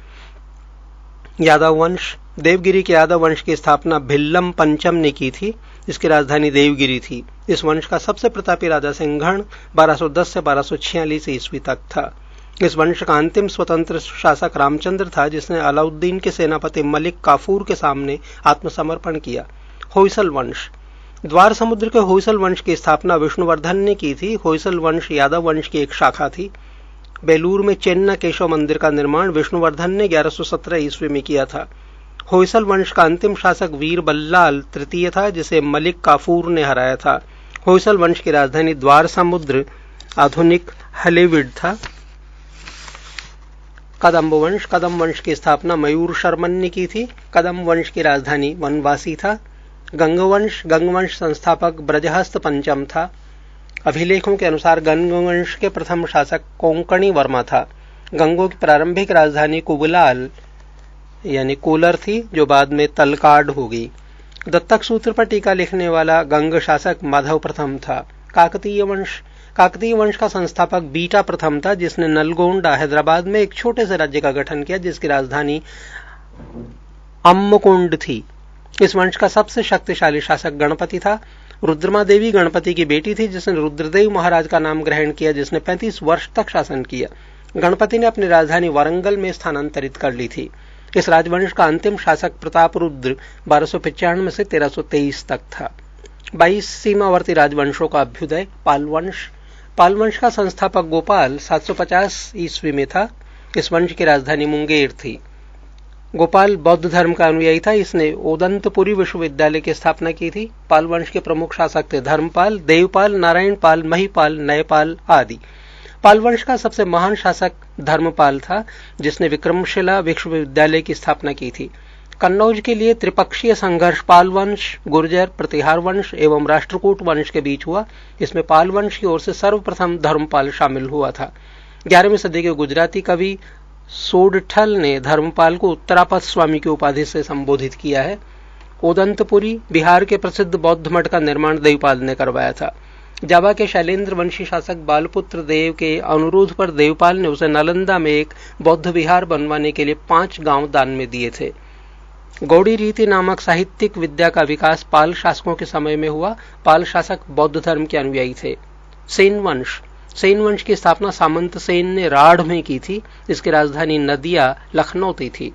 यादव वंश। देवगिरी के यादव वंश की स्थापना भिल्लम पंचम ने की थी। इसकी राजधानी देवगिरी थी। इस वंश का सबसे प्रतापी राजा सिंघण 1210 से 1246 ईस्वी तक था। इस वंश का अंतिम स्वतंत्र शासक रामचंद्र था जिसने अलाउद्दीन के सेनापति मलिक काफूर के सामने आत्मसमर्पण किया। होयसल वंश। द्वार समुद्र के होयसल वंश की स्थापना विष्णुवर्धन ने की थी। होयसल वंश यादव वंश की एक शाखा थी। बेलूर में चेन्ना केशव मंदिर का निर्माण विष्णुवर्धन ने 1117 ईस्वी में किया था। होयसल वंश का अंतिम शासक वीर बल्लाल तृतीय था जिसे मलिक काफूर ने हराया था। होयसल वंश की राजधानी द्वार समुद्र आधुनिक हलेविड था। कदम्ब वंश। कदम वंश की स्थापना मयूर शर्मन ने की थी। कदम वंश की राजधानी वनवासी था। गंगवंश। गंगवंश संस्थापक ब्रजहस्त पंचम था। अभिलेखों के अनुसार गंगवंश के प्रथम शासक कोंकणी वर्मा था। गंगों की प्रारंभिक राजधानी कुबलाल यानी कोलर थी जो बाद में तलकाड हो गई। दत्तक सूत्र पर टीका लिखने वाला गंग शासक माधव प्रथम था। काकतीय वंश। काकतीय वंश का संस्थापक बीटा प्रथम था जिसने नलगोंडा हैदराबाद में एक छोटे से राज्य का गठन किया जिसकी राजधानी अम्मकुंड थी। इस वंश का सबसे शक्तिशाली शासक गणपति था। रुद्रमा देवी गणपति की बेटी थी जिसने रुद्रदेव महाराज का नाम ग्रहण किया जिसने 35 वर्ष तक शासन किया। गणपति ने अपनी राजधानी वारंगल में स्थानांतरित कर ली थी। इस राजवंश का अंतिम शासक प्रताप रुद्र 1295 से 1323 तक था। 22 सीमावर्ती राजवंशों का अभ्युदय। पालवंश। पालवंश का संस्थापक गोपाल 750 ईस्वी में था। इस वंश की राजधानी मुंगेर थी। गोपाल बौद्ध धर्म का अनुयायी था। इसने ओदंतपुरी विश्वविद्यालय की स्थापना की थी। पाल वंश के प्रमुख शासक थे धर्मपाल, देवपाल, नारायणपाल, महिपाल, नयपाल आदि। पाल वंश का सबसे महान शासक धर्मपाल था जिसने विक्रमशिला विश्वविद्यालय की स्थापना की थी। कन्नौज के लिए त्रिपक्षीय संघर्ष पाल वंश, गुर्जर, प्रतिहार वंश एवं राष्ट्रकूट वंश के बीच हुआ। इसमें पाल वंश की ओर से सर्वप्रथम धर्मपाल शामिल हुआ था। 11वीं सदी के गुजराती कवि सोडठल ने धर्मपाल को उत्तरापथ स्वामी की उपाधि से संबोधित किया है। ओदंतपुरी बिहार के प्रसिद्ध बौद्ध मठ का निर्माण देवपाल ने करवाया था। जावा के शैलेंद्र वंशी शासक बालपुत्र देव के अनुरोध पर देवपाल ने उसे नालंदा में एक बौद्ध विहार बनवाने के लिए 5 गांव दान में दिए थे। गौड़ी रीति नामक साहित्यिक विद्या का विकास पाल शासकों के समय में हुआ। पाल शासक बौद्ध धर्म के अनुयायी थे। सेन वंश। सेन वंश की स्थापना सामंत सेन ने राढ़ में की थी। इसकी राजधानी नदिया लखनौती थी।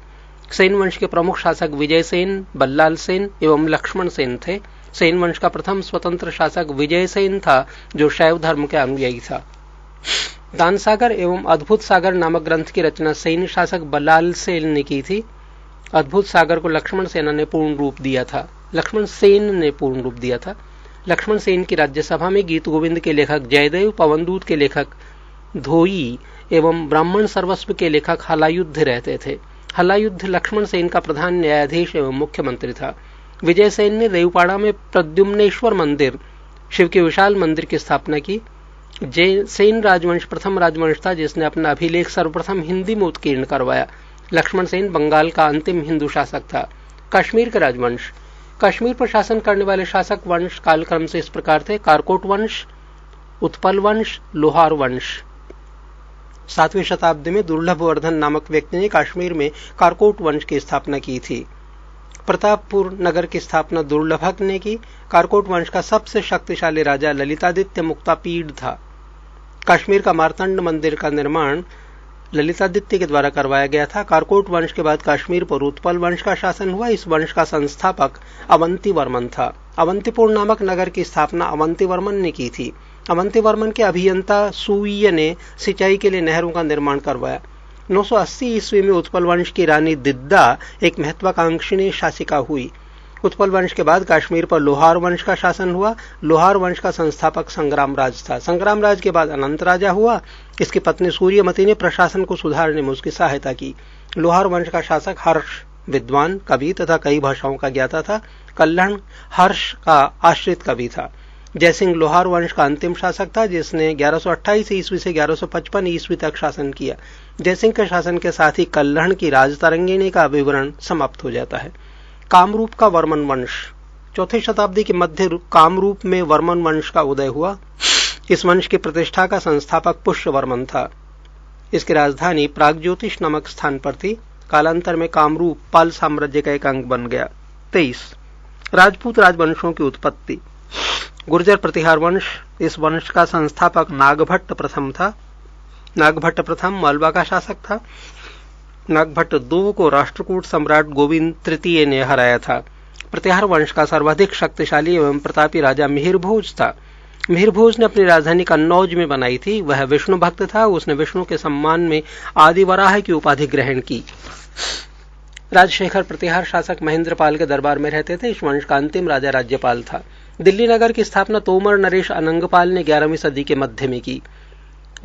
सेन वंश के प्रमुख शासक विजय सेन, बल्लाल सेन एवं लक्ष्मण सेन थे। सेन वंश का प्रथम स्वतंत्र शासक विजय सेन था जो शैव धर्म के अनुयायी था। दानसागर एवं अद्भुत सागर नामक ग्रंथ की रचना सेन शासक बल्लाल सेन ने की थी। अद्भुत सागर को लक्ष्मण सेन ने पूर्ण रूप दिया था। लक्ष्मण सेन की राज्यसभा में गीत गोविंद के लेखक जयदेव, पवनदूत के लेखक धोई एवं ब्राह्मण सर्वस्व के लेखक हलायुद्ध रहते थे। हलायुद्ध लक्ष्मण सेन का प्रधान न्यायाधीश एवं मुख्यमंत्री था। विजय सेन ने देवपाड़ा में प्रद्युम्नेश्वर मंदिर शिव के विशाल मंदिर की स्थापना की। सेन राजवंश प्रथम राजवंश था जिसने अपना अभिलेख सर्वप्रथम हिंदी में उत्कीर्ण करवाया। लक्ष्मण सेन बंगाल का अंतिम हिंदू शासक था। कश्मीर के राजवंश। कश्मीर पर शासन करने वाले शासक वंश कालक्रम से इस प्रकार थे: कारकोट वंश, उत्पल वंश, लोहार वंश। 7वीं शताब्दी में दुर्लभवर्धन नामक व्यक्ति ने कश्मीर में कारकोट वंश की स्थापना की थी। प्रतापपुर नगर की स्थापना दुर्लभक ने की। कारकोट वंश का सबसे शक्तिशाली राजा ललितादित्य मुक्तापीड था। कश्मीर का मार्तंड मंदिर का निर्माण ललितादित्य के द्वारा करवाया गया था। कारकोट वंश के बाद कश्मीर पर उत्पल वंश का शासन हुआ। इस वंश का संस्थापक अवंतीवर्मन था। अवंतीपुर नामक नगर की स्थापना अवंतीवर्मन ने की थी। अवंतीवर्मन के अभियंता सूय ने सिंचाई के लिए नहरों का निर्माण करवाया। 980 ईस्वी में उत्पल वंश की रानी दिद्दा एक महत्वाकांक्षी शासिका हुई। उत्पल वंश के बाद कश्मीर पर लोहार वंश का शासन हुआ। लोहार वंश का संस्थापक संग्राम राज था। संग्राम राज के बाद अनंत राजा हुआ। इसकी पत्नी सूर्यमती ने प्रशासन को सुधारने में उसकी सहायता की। लोहार वंश का शासक हर्ष विद्वान, कवि तथा कई भाषाओं का ज्ञाता था। कल्हण हर्ष का आश्रित कवि था। जयसिंह लोहार वंश का अंतिम शासक था जिसने 1128 ईस्वी से 1155 ईस्वी तक शासन किया। जयसिंह के शासन के साथ ही कल्हण की राजतरंगिणी का विवरण समाप्त हो जाता है। कामरूप का वर्मन वंश। 4वीं शताब्दी के मध्य कामरूप में वर्मन वंश का उदय हुआ। इस वंश की प्रतिष्ठा का संस्थापक पुष्यवर्मन था। इसकी राजधानी प्रागज्योतिष नामक स्थान पर थी। कालांतर में कामरूप पाल साम्राज्य का एक अंग बन गया। 23 राजपूत राजवंशों की उत्पत्ति। गुर्जर प्रतिहार वंश। इस वंश का संस्थापक नागभट्ट प्रथम था। नागभट्ट प्रथम मालवा का शासक था। नागभट्ट II को राष्ट्रकूट सम्राट गोविंद तृतीय ने हराया था। प्रतिहार वंश का सर्वाधिक शक्तिशाली एवं प्रतापी राजा मिहिर भोज था। मिहिर भोज ने अपनी राजधानी कन्नौज में बनाई थी। वह विष्णु भक्त था। उसने विष्णु के सम्मान में आदिवराह की उपाधि ग्रहण की। राजशेखर प्रतिहार शासक महेंद्रपाल के दरबार में रहते थे। इस वंश का अंतिम राजा राज्यपाल था। दिल्ली नगर की स्थापना तोमर नरेश अनंगपाल ने 11वीं सदी के मध्य में की।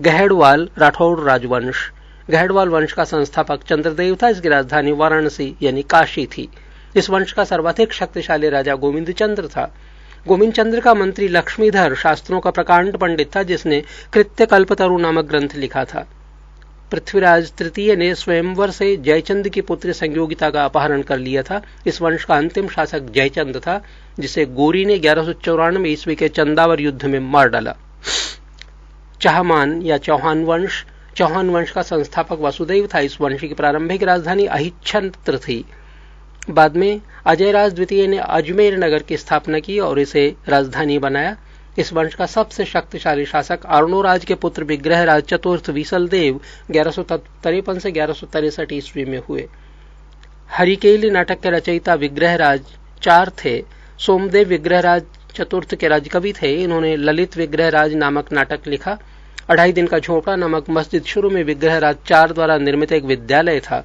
गहड़वाल राठौड़ राजवंश। गहड़वाल वंश का संस्थापक चंद्रदेव था। इसकी राजधानी वाराणसी यानी काशी थी। इस वंश का सर्वाधिक शक्तिशाली राजा गोविंद चंद्र था। गोविंद चंद्र का मंत्री लक्ष्मीधर शास्त्रों का प्रकांड पंडित था जिसने कृत्य कल्पतरु नामक ग्रंथ लिखा था। पृथ्वीराज तृतीय ने स्वयंवर से जयचंद की पुत्री संयोगिता का अपहरण कर लिया था। इस वंश का अंतिम शासक जयचंद था जिसे गोरी ने 1194 ईस्वी के चंदावर युद्ध में मार डाला। चाहमान या चौहान वंश। चौहान वंश का संस्थापक वसुदेव था। इस वंश की प्रारंभिक राजधानी अहिच्छत्र थी। बाद में अजयराज द्वितीय ने अजमेर नगर की स्थापना की और इसे राजधानी बनाया। इस वंश का सबसे शक्तिशाली शासक अर्णोराज के पुत्र विग्रहराज चतुर्थ विसलदेव 1153 से 1163 ईस्वी में हुए। हरिकेली नाटक के रचयिता विग्रहराज 4 थे। सोमदेव विग्रहराज चतुर्थ के राजकवि थे। इन्होंने ललित विग्रहराज नामक नाटक लिखा। 2.5 दिन का झोपड़ा नामक मस्जिद शुरू में विग्रहराज 4 द्वारा निर्मित एक विद्यालय था।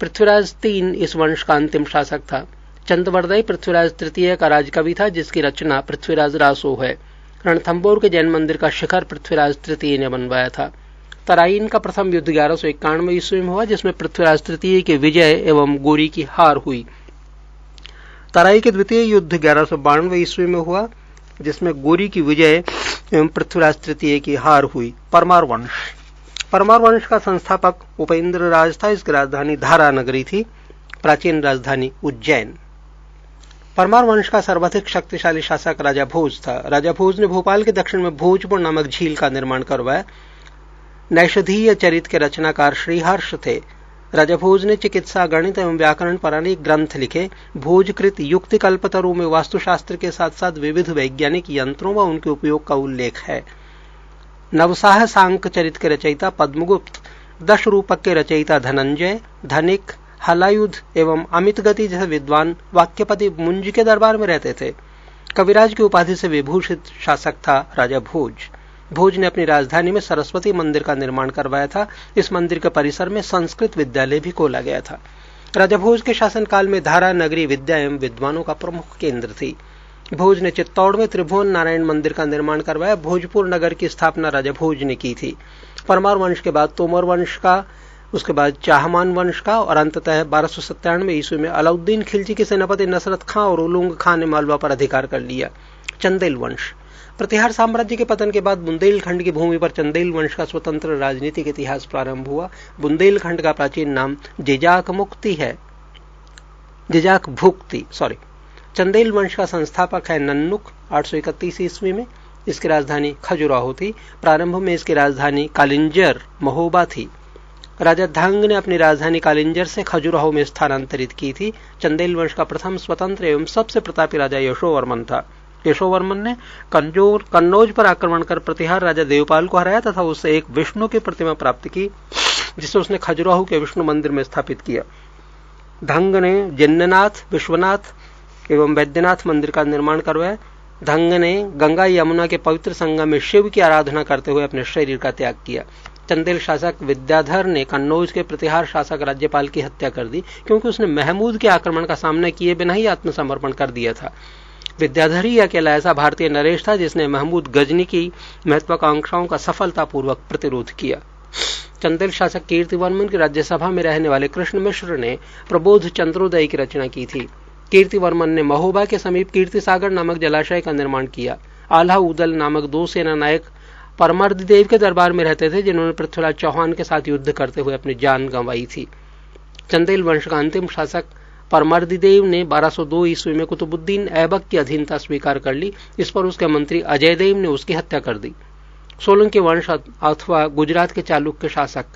पृथ्वीराज 3 इस वंश का अंतिम शासक था। चंदवरदई पृथ्वीराज तृतीय का राजकवि था जिसकी रचना पृथ्वीराज रासो है। रणथंबोर के जैन मंदिर का शिखर पृथ्वीराज तृतीय ने बनवाया था। तराइन का प्रथम युद्ध 1191 ईस्वी में हुआ जिसमें पृथ्वीराज तृतीय की विजय एवं गोरी की हार हुई। तराई के द्वितीय युद्ध 1192 ईस्वी में हुआ जिसमें गोरी की विजय एवं पृथ्वीराज तृतीय की हार हुई। परमार वंश। परमार वंश का संस्थापक उपेंद्र राज था। इसकी राजधानी धारा नगरी थी। प्राचीन राजधानी उज्जैन। परमार वंश का सर्वाधिक शक्तिशाली शासक राजा भोज था। राजा भोज ने भोपाल के दक्षिण में भोजपुर नामक झील का निर्माण करवाया। नैषधीय चरित के रचनाकार श्रीहर्ष थे। राजा भोज ने चिकित्सा, गणित एवं व्याकरण पर अनेक ग्रंथ लिखे। भोजकृत युक्ति कल्पतरु में वास्तुशास्त्र के साथ साथ विविध वैज्ञानिक यंत्रों व उनके उपयोग का उल्लेख है। नवसाह सांक चरित के रचयिता पद्मगुप्त, 10 रूपक के रचयिता धनंजय, धनिक, हलायुध एवं अमित गति जैसे विद्वान वाक्यपति मुंज के दरबार में रहते थे। कविराज की उपाधि से विभूषित शासक था राजा भोज। भोज ने अपनी राजधानी में सरस्वती मंदिर का निर्माण करवाया था। इस मंदिर के परिसर में संस्कृत विद्यालय भी खोला गया था। राजा भोज के शासनकाल में धारा नगरी विद्या एवं विद्वानों का प्रमुख केंद्र थी। भोज ने चित्तौड़ में त्रिभुवन नारायण मंदिर का निर्माण करवाया। भोजपुर नगर की स्थापना राजा भोज ने की थी। परमार वंश के बाद तोमर वंश का, उसके बाद चाहमान वंश का और अंततः 1297 ईस्वी में अलाउद्दीन खिलजी के सेनापति नसरत खां और उलुंग खां ने मालवा पर अधिकार कर लिया। चंदेल वंश। प्रतिहार साम्राज्य के पतन के बाद बुंदेलखंड की भूमि पर चंदेल वंश का स्वतंत्र राजनीतिक इतिहास प्रारंभ हुआ। बुंदेलखंड का प्राचीन नाम जिजाक भुक्ति चंदेल वंश का संस्थापक है नन्नुक 831 ईस्वी में। इसकी राजधानी खजुराहो थी। प्रारंभ में इसकी राजधानी कालिंजर महोबा थी। राजा धांग ने अपनी राजधानी कालिंजर से खजुराहो में स्थानांतरित की थी। चंदेल वंश का प्रथम स्वतंत्र एवं सबसे प्रतापी राजा यशोवर्मन था। यशोवर्मन ने कन्नौज पर आक्रमण कर प्रतिहार राजा देवपाल को हराया तथा उससे एक विष्णु की प्रतिमा प्राप्त की, जिसे उसने खजुराहो के विष्णु मंदिर में स्थापित किया। धंग ने जिन्ननाथ, विश्वनाथ एवं वैद्यनाथ मंदिर का निर्माण करवाया। धंग ने गंगा यमुना के पवित्र संगम में शिव की आराधना करते हुए अपने शरीर का त्याग किया। चंदेल शासक विद्याधर ने कन्नौज के प्रतिहार शासक राज्यपाल की हत्या कर दी, क्योंकि उसने महमूद के आक्रमण का सामना किए बिना ही आत्मसमर्पण कर दिया था। विद्याधर ही अकेला ऐसा भारतीय नरेश था जिसने महमूद गजनी की महत्वाकांक्षाओं का सफलतापूर्वक प्रतिरोध किया। चंदेल शासक कीर्तिवर्मन की राज्यसभा में रहने वाले कृष्ण मिश्र ने प्रबोध चंद्रोदय की रचना की थी। कीर्तिवर्मन ने महोबा के समीप कीर्ति सागर नामक जलाशय का निर्माण किया। आल्हा उदल नामक 2 सेना नायक परमर्दिदेव के दरबार में रहते थे, जिन्होंने पृथ्वीराज चौहान के साथ युद्ध करते हुए अपनी जान गंवाई थी। चंदेल वंश का अंतिम शासक परमर्दिदेव ने 1202 ईस्वी में कुतुबुद्दीन ऐबक की अधीनता स्वीकार कर ली। इस पर उसके मंत्री अजयदेव ने उसकी हत्या कर दी। सोलंकी वंश अथवा गुजरात के चालुक्य शासक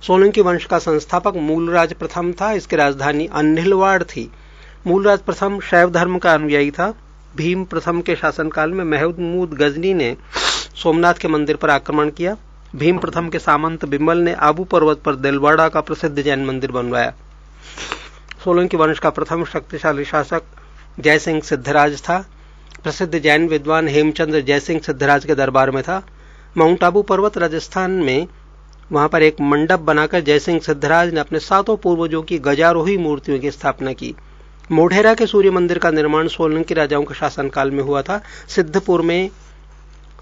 सोलंकी वंश का संस्थापक मूलराज प्रथम था। इसकी राजधानी अन्हिलवाड़ थी। मूलराज प्रथम शैव धर्म का अनुयायी था। भीम प्रथम के शासनकाल में महमूद गजनी ने सोमनाथ के मंदिर पर आक्रमण किया। भीम प्रथम के सामंत बिमल ने आबू पर्वत पर दिलवाड़ा का प्रसिद्ध जैन मंदिर बनवाया। सोलंकी वंश का प्रथम शक्तिशाली शासक जयसिंह सिद्धराज था। प्रसिद्ध जैन विद्वान हेमचंद्र जयसिंह सिद्धराज के दरबार में था। माउंट आबू पर्वत राजस्थान में, वहां पर एक मंडप बनाकर जयसिंह सिद्धराज ने अपने 7 पूर्वजों की गजारोही मूर्तियों की स्थापना की। मोढेरा के सूर्य मंदिर का निर्माण सोलंकी राजाओं के शासनकाल में हुआ था। सिद्धपुर में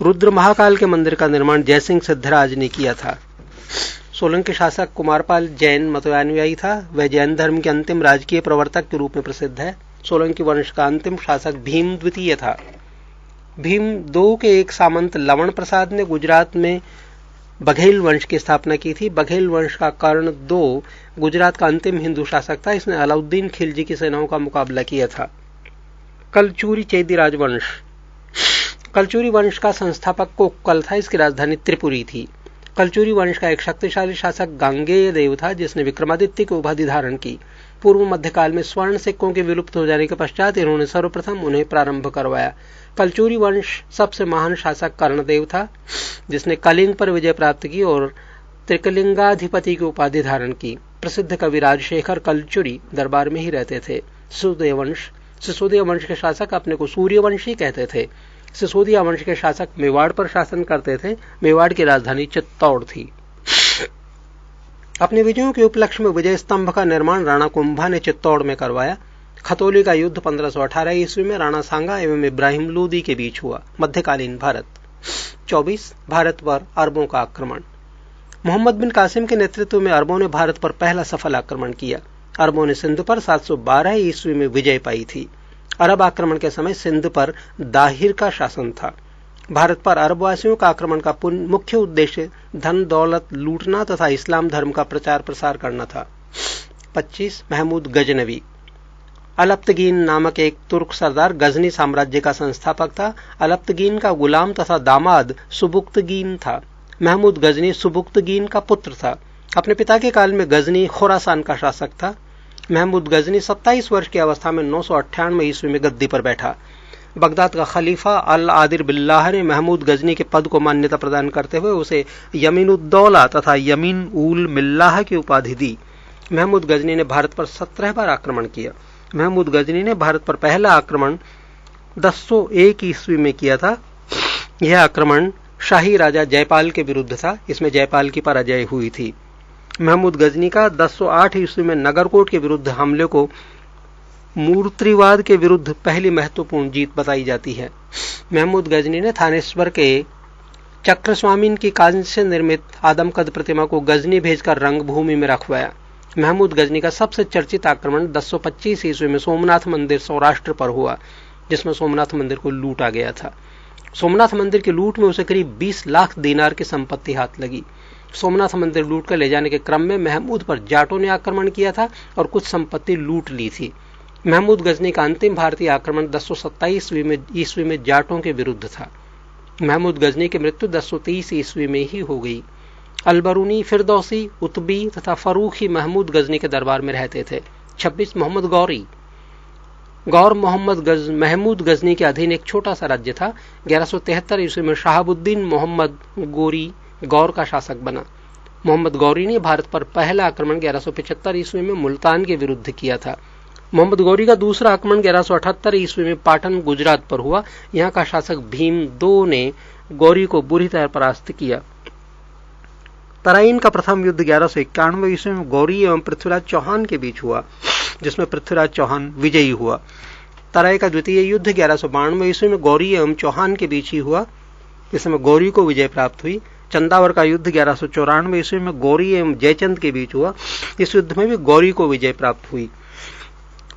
रुद्र महाकाल के मंदिर का निर्माण जयसिंह सिद्धराज ने किया था। सोलंकी शासक कुमारपाल जैन मतवानुयायी था। वह जैन धर्म के अंतिम राजकीय प्रवर्तक के रूप में प्रसिद्ध है। सोलंकी वंश का अंतिम शासक भीम द्वितीय था। भीम 2 के एक सामंत लवण प्रसाद ने गुजरात में बघेल वंश की स्थापना की थी। बघेल वंश का कर्ण 2 गुजरात का अंतिम हिंदू शासक था। इसने अलाउद्दीन खिलजी की सेनाओं का मुकाबला किया था। कलचूरी चेदी राजवंश। कलचूरी वंश का संस्थापक कोक्कल था। इसकी राजधानी त्रिपुरी थी। कलचूरी वंश का एक शक्तिशाली शासक गांगेय देव था, जिसने विक्रमादित्य की उपाधि धारण की। पूर्व मध्यकाल में स्वर्ण सिक्कों के विलुप्त हो जाने के पश्चात इन्होंने सर्वप्रथम उन्हें प्रारंभ करवाया। कलचूरी वंश सबसे महान शासक कर्णदेव था, जिसने कलिंग पर विजय प्राप्त की और त्रिकलिंगाधिपति की उपाधि धारण की। प्रसिद्ध कवि राजशेखर कलचुरी दरबार में ही रहते थे। सिसोदिया वंश के शासक अपने को सूर्यवंशी कहते थे। सिसोदिया वंश के शासक मेवाड़ पर शासन करते थे। मेवाड़ की राजधानी चित्तौड़ थी। अपने विजयों के उपलक्ष्य में विजय स्तंभ का निर्माण राणा कुंभा ने चित्तौड़ में करवाया। खतौली का युद्ध 1518 ईस्वी में राणा सांगा एवं इब्राहिम लोदी के बीच हुआ। मध्यकालीन भारत। 24 भारत पर अरबों का आक्रमण। मोहम्मद बिन कासिम के नेतृत्व में अरबों ने भारत पर पहला सफल आक्रमण किया। अरबों ने सिंध पर 712 ईस्वी में विजय पाई थी। अरब आक्रमण के समय सिंध पर दाहिर का शासन था। भारत पर अरबवासियों का आक्रमण का मुख्य उद्देश्य धन दौलत लूटना तथा इस्लाम धर्म का प्रचार प्रसार करना था। 25 महमूद गजनवी। अलप्तगीन नामक एक तुर्क सरदार गजनी साम्राज्य का संस्थापक था। अलप्तगीन का गुलाम तथा दामाद सुबुक्तगीन था। महमूद गजनी सुबुक्तगीन का पुत्र था। अपने पिता के काल में गजनी खुरासान का शासक था। महमूद गजनी 27 वर्ष की अवस्था में 998 ईस्वी में गद्दी पर बैठा। बगदाद का खलीफा अल आदिर बिल्लाह ने महमूद गजनी के पद को मान्यता प्रदान करते हुए उसे यमीनुद्दौला तथा यमीन उल मिल्लाह की उपाधि दी। महमूद गजनी ने भारत पर 17 बार आक्रमण किया। महमूद गजनी ने भारत पर पहला आक्रमण 1001 ईस्वी में किया था। यह आक्रमण शाही राजा जयपाल के विरुद्ध था। इसमें जयपाल की पराजय हुई थी। महमूद गजनी का 1008 ईस्वी में नगरकोट के विरुद्ध हमले को मूर्तिवाद के विरुद्ध पहली महत्वपूर्ण जीत बताई जाती है। महमूद गजनी ने थानेश्वर के चक्रस्वामीन की कांस्य निर्मित आदमकद प्रतिमा को गजनी भेजकर रंगभूमि में रखवाया। महमूद गजनी का सबसे चर्चित आक्रमण 1025 ईस्वी में सोमनाथ मंदिर सौराष्ट्र पर हुआ। जिसमें सोमनाथ मंदिर को लूटा गया था। सोमनाथ मंदिर की लूट में उसे करीब 20 लाख दीनार की संपत्ति हाथ लगी। सोमनाथ मंदिर लूट कर ले जाने के क्रम में महमूद पर जाटों ने आक्रमण किया था और कुछ संपत्ति लूट ली थी। महमूद गजनी का अंतिम भारतीय आक्रमण 1027 ईस्वी में जाटों के विरुद्ध था। महमूद गजनी की मृत्यु 1030 ईस्वी में ही हो गई। अलबरूनी, फिरदौसी, उतबी तथा फरूखी महमूद गजनी के दरबार में रहते थे। 26 मोहम्मद गौरी। गौर मोहम्मद महमूद गजनी के अधीन एक छोटा सा राज्य था। 1173 ईस्वी में शहाबुद्दीन मोहम्मद गोरी गौर का शासक बना। मोहम्मद गौरी ने भारत पर पहला आक्रमण 1175 ईस्वी में मुल्तान के विरुद्ध किया था। मोहम्मद गौरी का दूसरा आक्रमण 1178 ईस्वी में पाटन गुजरात पर हुआ। यहाँ का शासक भीम II ने गौरी को बुरी तरह परास्त किया। तराइन का प्रथम युद्ध 1191 ईस्वी में गौरी एवं पृथ्वीराज चौहान के बीच हुआ, जिसमें पृथ्वीराज चौहान विजयी हुआ। तराई का द्वितीय युद्ध 1192 ईस्वी में गौरी एवं चौहान के बीच ही हुआ, जिसमें गौरी को विजय प्राप्त हुई। चंदावर का युद्ध 1194 ईस्वी में गौरी एवं जयचंद के बीच हुआ। इस युद्ध में भी गौरी को विजय प्राप्त हुई।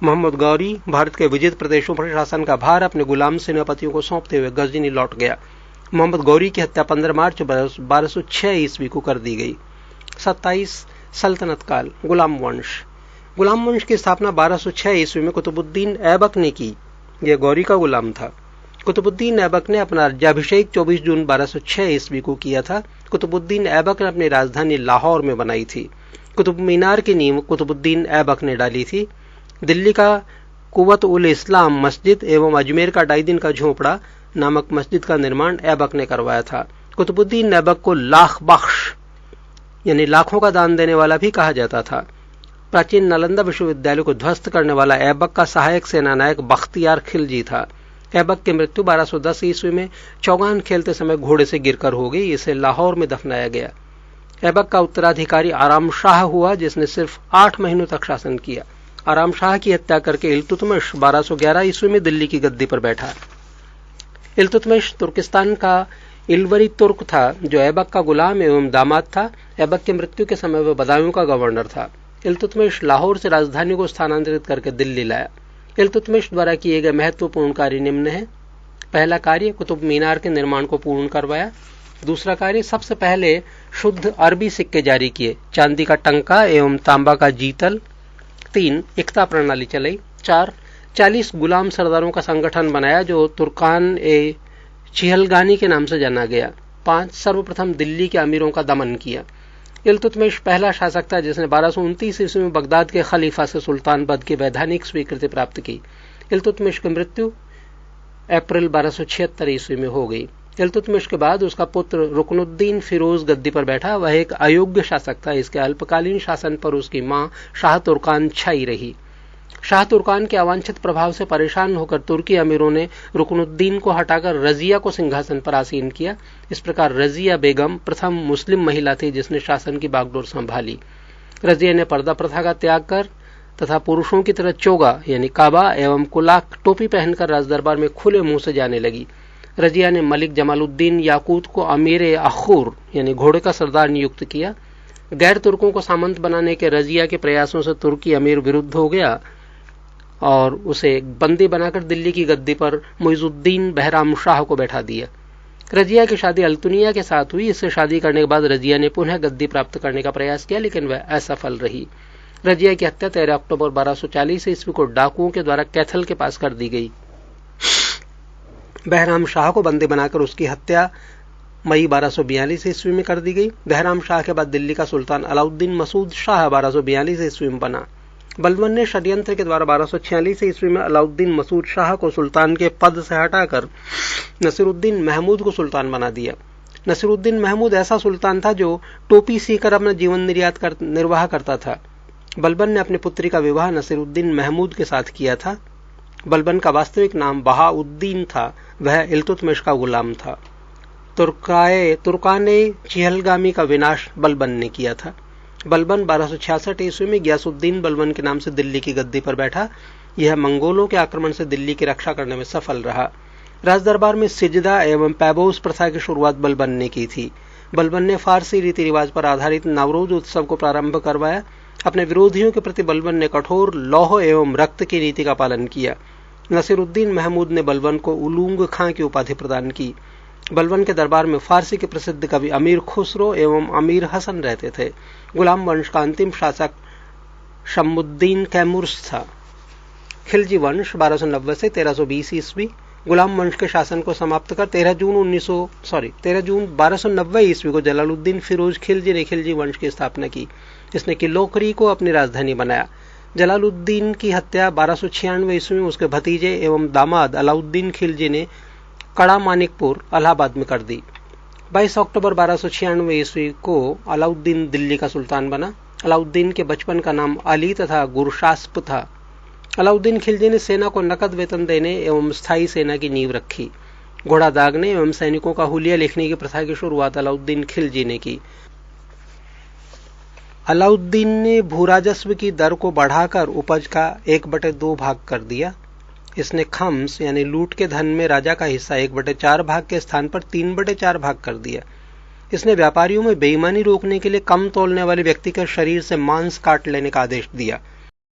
मोहम्मद गौरी भारत के विजित प्रदेशों पर शासन का भार अपने गुलाम सेनापतियों को सौंपते हुए गजनी लौट गया। मोहम्मद गौरी की हत्या 15 मार्च 1206 ईस्वी को कर दी गई। 27 सल्तनत काल। गुलाम वंश। गुलाम वंश की स्थापना 1206 ईस्वी में कुतुबुद्दीन ऐबक ने की। यह गौरी का गुलाम था। कुतुबुद्दीन ऐबक ने अपना राज्याभिषेक 24 जून 1206 ईस्वी को किया था। कुतुबुद्दीन ऐबक ने अपनी राजधानी लाहौर में बनाई थी। कुतुब मीनार की नींव कुतुबुद्दीन ऐबक ने डाली थी। दिल्ली का कुवत उल इस्लाम मस्जिद एवं अजमेर का ढाई दिन का झोपड़ा नामक मस्जिद का निर्माण ऐबक ने करवाया था। कुतुबुद्दीन ऐबक को लाख बख्श यानी लाखों का दान देने वाला भी कहा जाता था। प्राचीन नालंदा विश्वविद्यालय को ध्वस्त करने वाला ऐबक का सहायक सेनानायक बख्तियार खिलजी था। ऐबक की मृत्यु 1210 ईस्वी में चौगान खेलते समय घोड़े से गिरकर हो गई। इसे लाहौर में दफनाया गया। ऐबक का उत्तराधिकारी आराम शाह हुआ, जिसने सिर्फ 8 महीनों तक शासन किया। आराम शाह की हत्या करके इल्तुतमिश 1211 ईस्वी में दिल्ली की गद्दी पर बैठा। इल्तुतमिश तुर्किस्तान का इलवरी तुर्क था, जो ऐबक का गुलाम एवं दामाद था। ऐबक की मृत्यु के समय वह बदायूं का गवर्नर था। इल्तुतमिश लाहौर से राजधानी को स्थानांतरित करके दिल्ली लाया। इल्तुतमिश द्वारा किए गए महत्वपूर्ण कार्य निम्न है। पहला कार्य, कुतुब मीनार के निर्माण को पूर्ण करवाया। दूसरा कार्य, सबसे पहले शुद्ध अरबी सिक्के जारी किए, चांदी का टंका एवं तांबा का जीतल। 3 एकता प्रणाली चलाई। 4 40 गुलाम सरदारों का संगठन बनाया, जो तुर्कान ए चिहलगानी के नाम से जाना गया। 5 सर्वप्रथम दिल्ली के अमीरों का दमन किया। इल्तुतमिश पहला शासक था जिसने 1229 ईस्वी में बगदाद के खलीफा से सुल्तान पद की वैधानिक स्वीकृति प्राप्त की। इल्तुतमिश की मृत्यु अप्रैल 1276 ईस्वी में हो गई। इल्तुतमिश के बाद उसका पुत्र रुकनुद्दीन फिरोज गद्दी पर बैठा। वह एक अयोग्य शासक था। इसके अल्पकालीन शासन पर उसकी मां शाह तुर्कान छाई रही। शाह तुर्कान के अवांछित प्रभाव से परेशान होकर तुर्की अमीरों ने रुकनुद्दीन को हटाकर रजिया को सिंहासन पर आसीन किया। इस प्रकार रजिया बेगम प्रथम मुस्लिम महिला थी जिसने शासन की बागडोर संभाली। रजिया ने पर्दा प्रथा का त्याग कर तथा पुरुषों की तरह चोगा यानी काबा एवं कुलाक टोपी पहनकर राजदरबार में खुले मुंह से जाने लगी। रजिया ने मलिक जमालुद्दीन याकूत को अमीर अखूर यानी घोड़े का सरदार नियुक्त किया। गैर तुर्कों को सामंत बनाने के रजिया के प्रयासों से तुर्की अमीर विरुद्ध हो गया और उसे बंदी बनाकर दिल्ली की गद्दी पर मुइजुद्दीन बहराम शाह को बैठा दिया। रजिया की शादी अल्तुनिया के साथ हुई। इससे शादी करने के बाद रजिया ने पुनः गद्दी प्राप्त करने का प्रयास किया, लेकिन वह असफल रही। रजिया की हत्या 13 अक्टूबर 1240 ईस्वी को डाकुओं के द्वारा कैथल के पास कर दी गई। बहराम शाह को बंदी बनाकर उसकी हत्या मई 1242 ईस्वी में कर दी गई। बहराम शाह के बाद दिल्ली का सुल्तान अलाउद्दीन मसूद शाह 1242 ईस्वी में बना। बलबन ने षड्यंत्र के द्वारा 1246 ईस्वी में अलाउद्दीन मसूद शाह को सुल्तान के पद से हटाकर नसीरुद्दीन महमूद को सुल्तान बना दिया। नसीरुद्दीन महमूद ऐसा सुल्तान था जो टोपी सीकर अपना जीवन निर्वाह करता था। बलबन ने अपनी पुत्री का विवाह नसीरुद्दीन महमूद के साथ किया था। बलबन का वास्तविक नाम बहाउद्दीन था। वह इल्तुतमिश का गुलाम था। तुर्काने चिहलगामी का विनाश बलबन ने किया था। बलबन 1266 ईस्वी में गियासुद्दीन बलबन के नाम से दिल्ली की गद्दी पर बैठा। यह मंगोलों के आक्रमण से दिल्ली की रक्षा करने में सफल रहा। राजदरबार में सिजदा एवं पैबोस प्रथा की शुरुआत बलबन ने की थी। बलबन ने फारसी रीति रिवाज पर आधारित नवरोज उत्सव को प्रारंभ करवाया। अपने विरोधियों के प्रति बलबन ने कठोर लौह एवं रक्त की नीति का पालन किया। नसीरुद्दीन महमूद ने बलबन को उलूंग खां की उपाधि प्रदान की। बलबन के दरबार में फारसी के प्रसिद्ध कवि अमीर खुसरो एवं अमीर हसन रहते थे। गुलाम वंश का अंतिम शासक शम्मुद्दीन कैमुर्स था। खिलजी वंश 1290 से 1320 ईस्वी। गुलाम वंश के शासन को समाप्त कर 13 जून 1290 ईस्वी को जलालुद्दीन फिरोज खिलजी ने खिलजी वंश की स्थापना की। इसने किलोकरी को अपनी राजधानी बनाया। जलालुद्दीन की हत्या 1296 ईस्वी में उसके भतीजे एवं दामाद अलाउद्दीन खिलजी ने कड़ा मानिकपुर इलाहाबाद में कर दी। 22 अक्टूबर 1296 ईस्वी को अलाउद्दीन दिल्ली का सुल्तान बना। अलाउद्दीन के बचपन का नाम अली तथा गुरशास्प था। अलाउद्दीन खिलजी ने सेना को नकद वेतन देने एवं स्थायी सेना की नींव रखी। घोड़ा दागने एवं सैनिकों का हुलिया लिखने की प्रथा की शुरुआत अलाउद्दीन खिलजी ने की। अलाउद्दीन ने भूराजस्व की दर को बढ़ाकर उपज का 1/2 भाग कर दिया। इसने खम्स यानी लूट के धन में राजा का हिस्सा 1/4 भाग के स्थान पर 3/4 भाग कर दिया। इसने व्यापारियों में बेईमानी रोकने के लिए कम तोलने वाले व्यक्ति के शरीर से मांस काट लेने का आदेश दिया।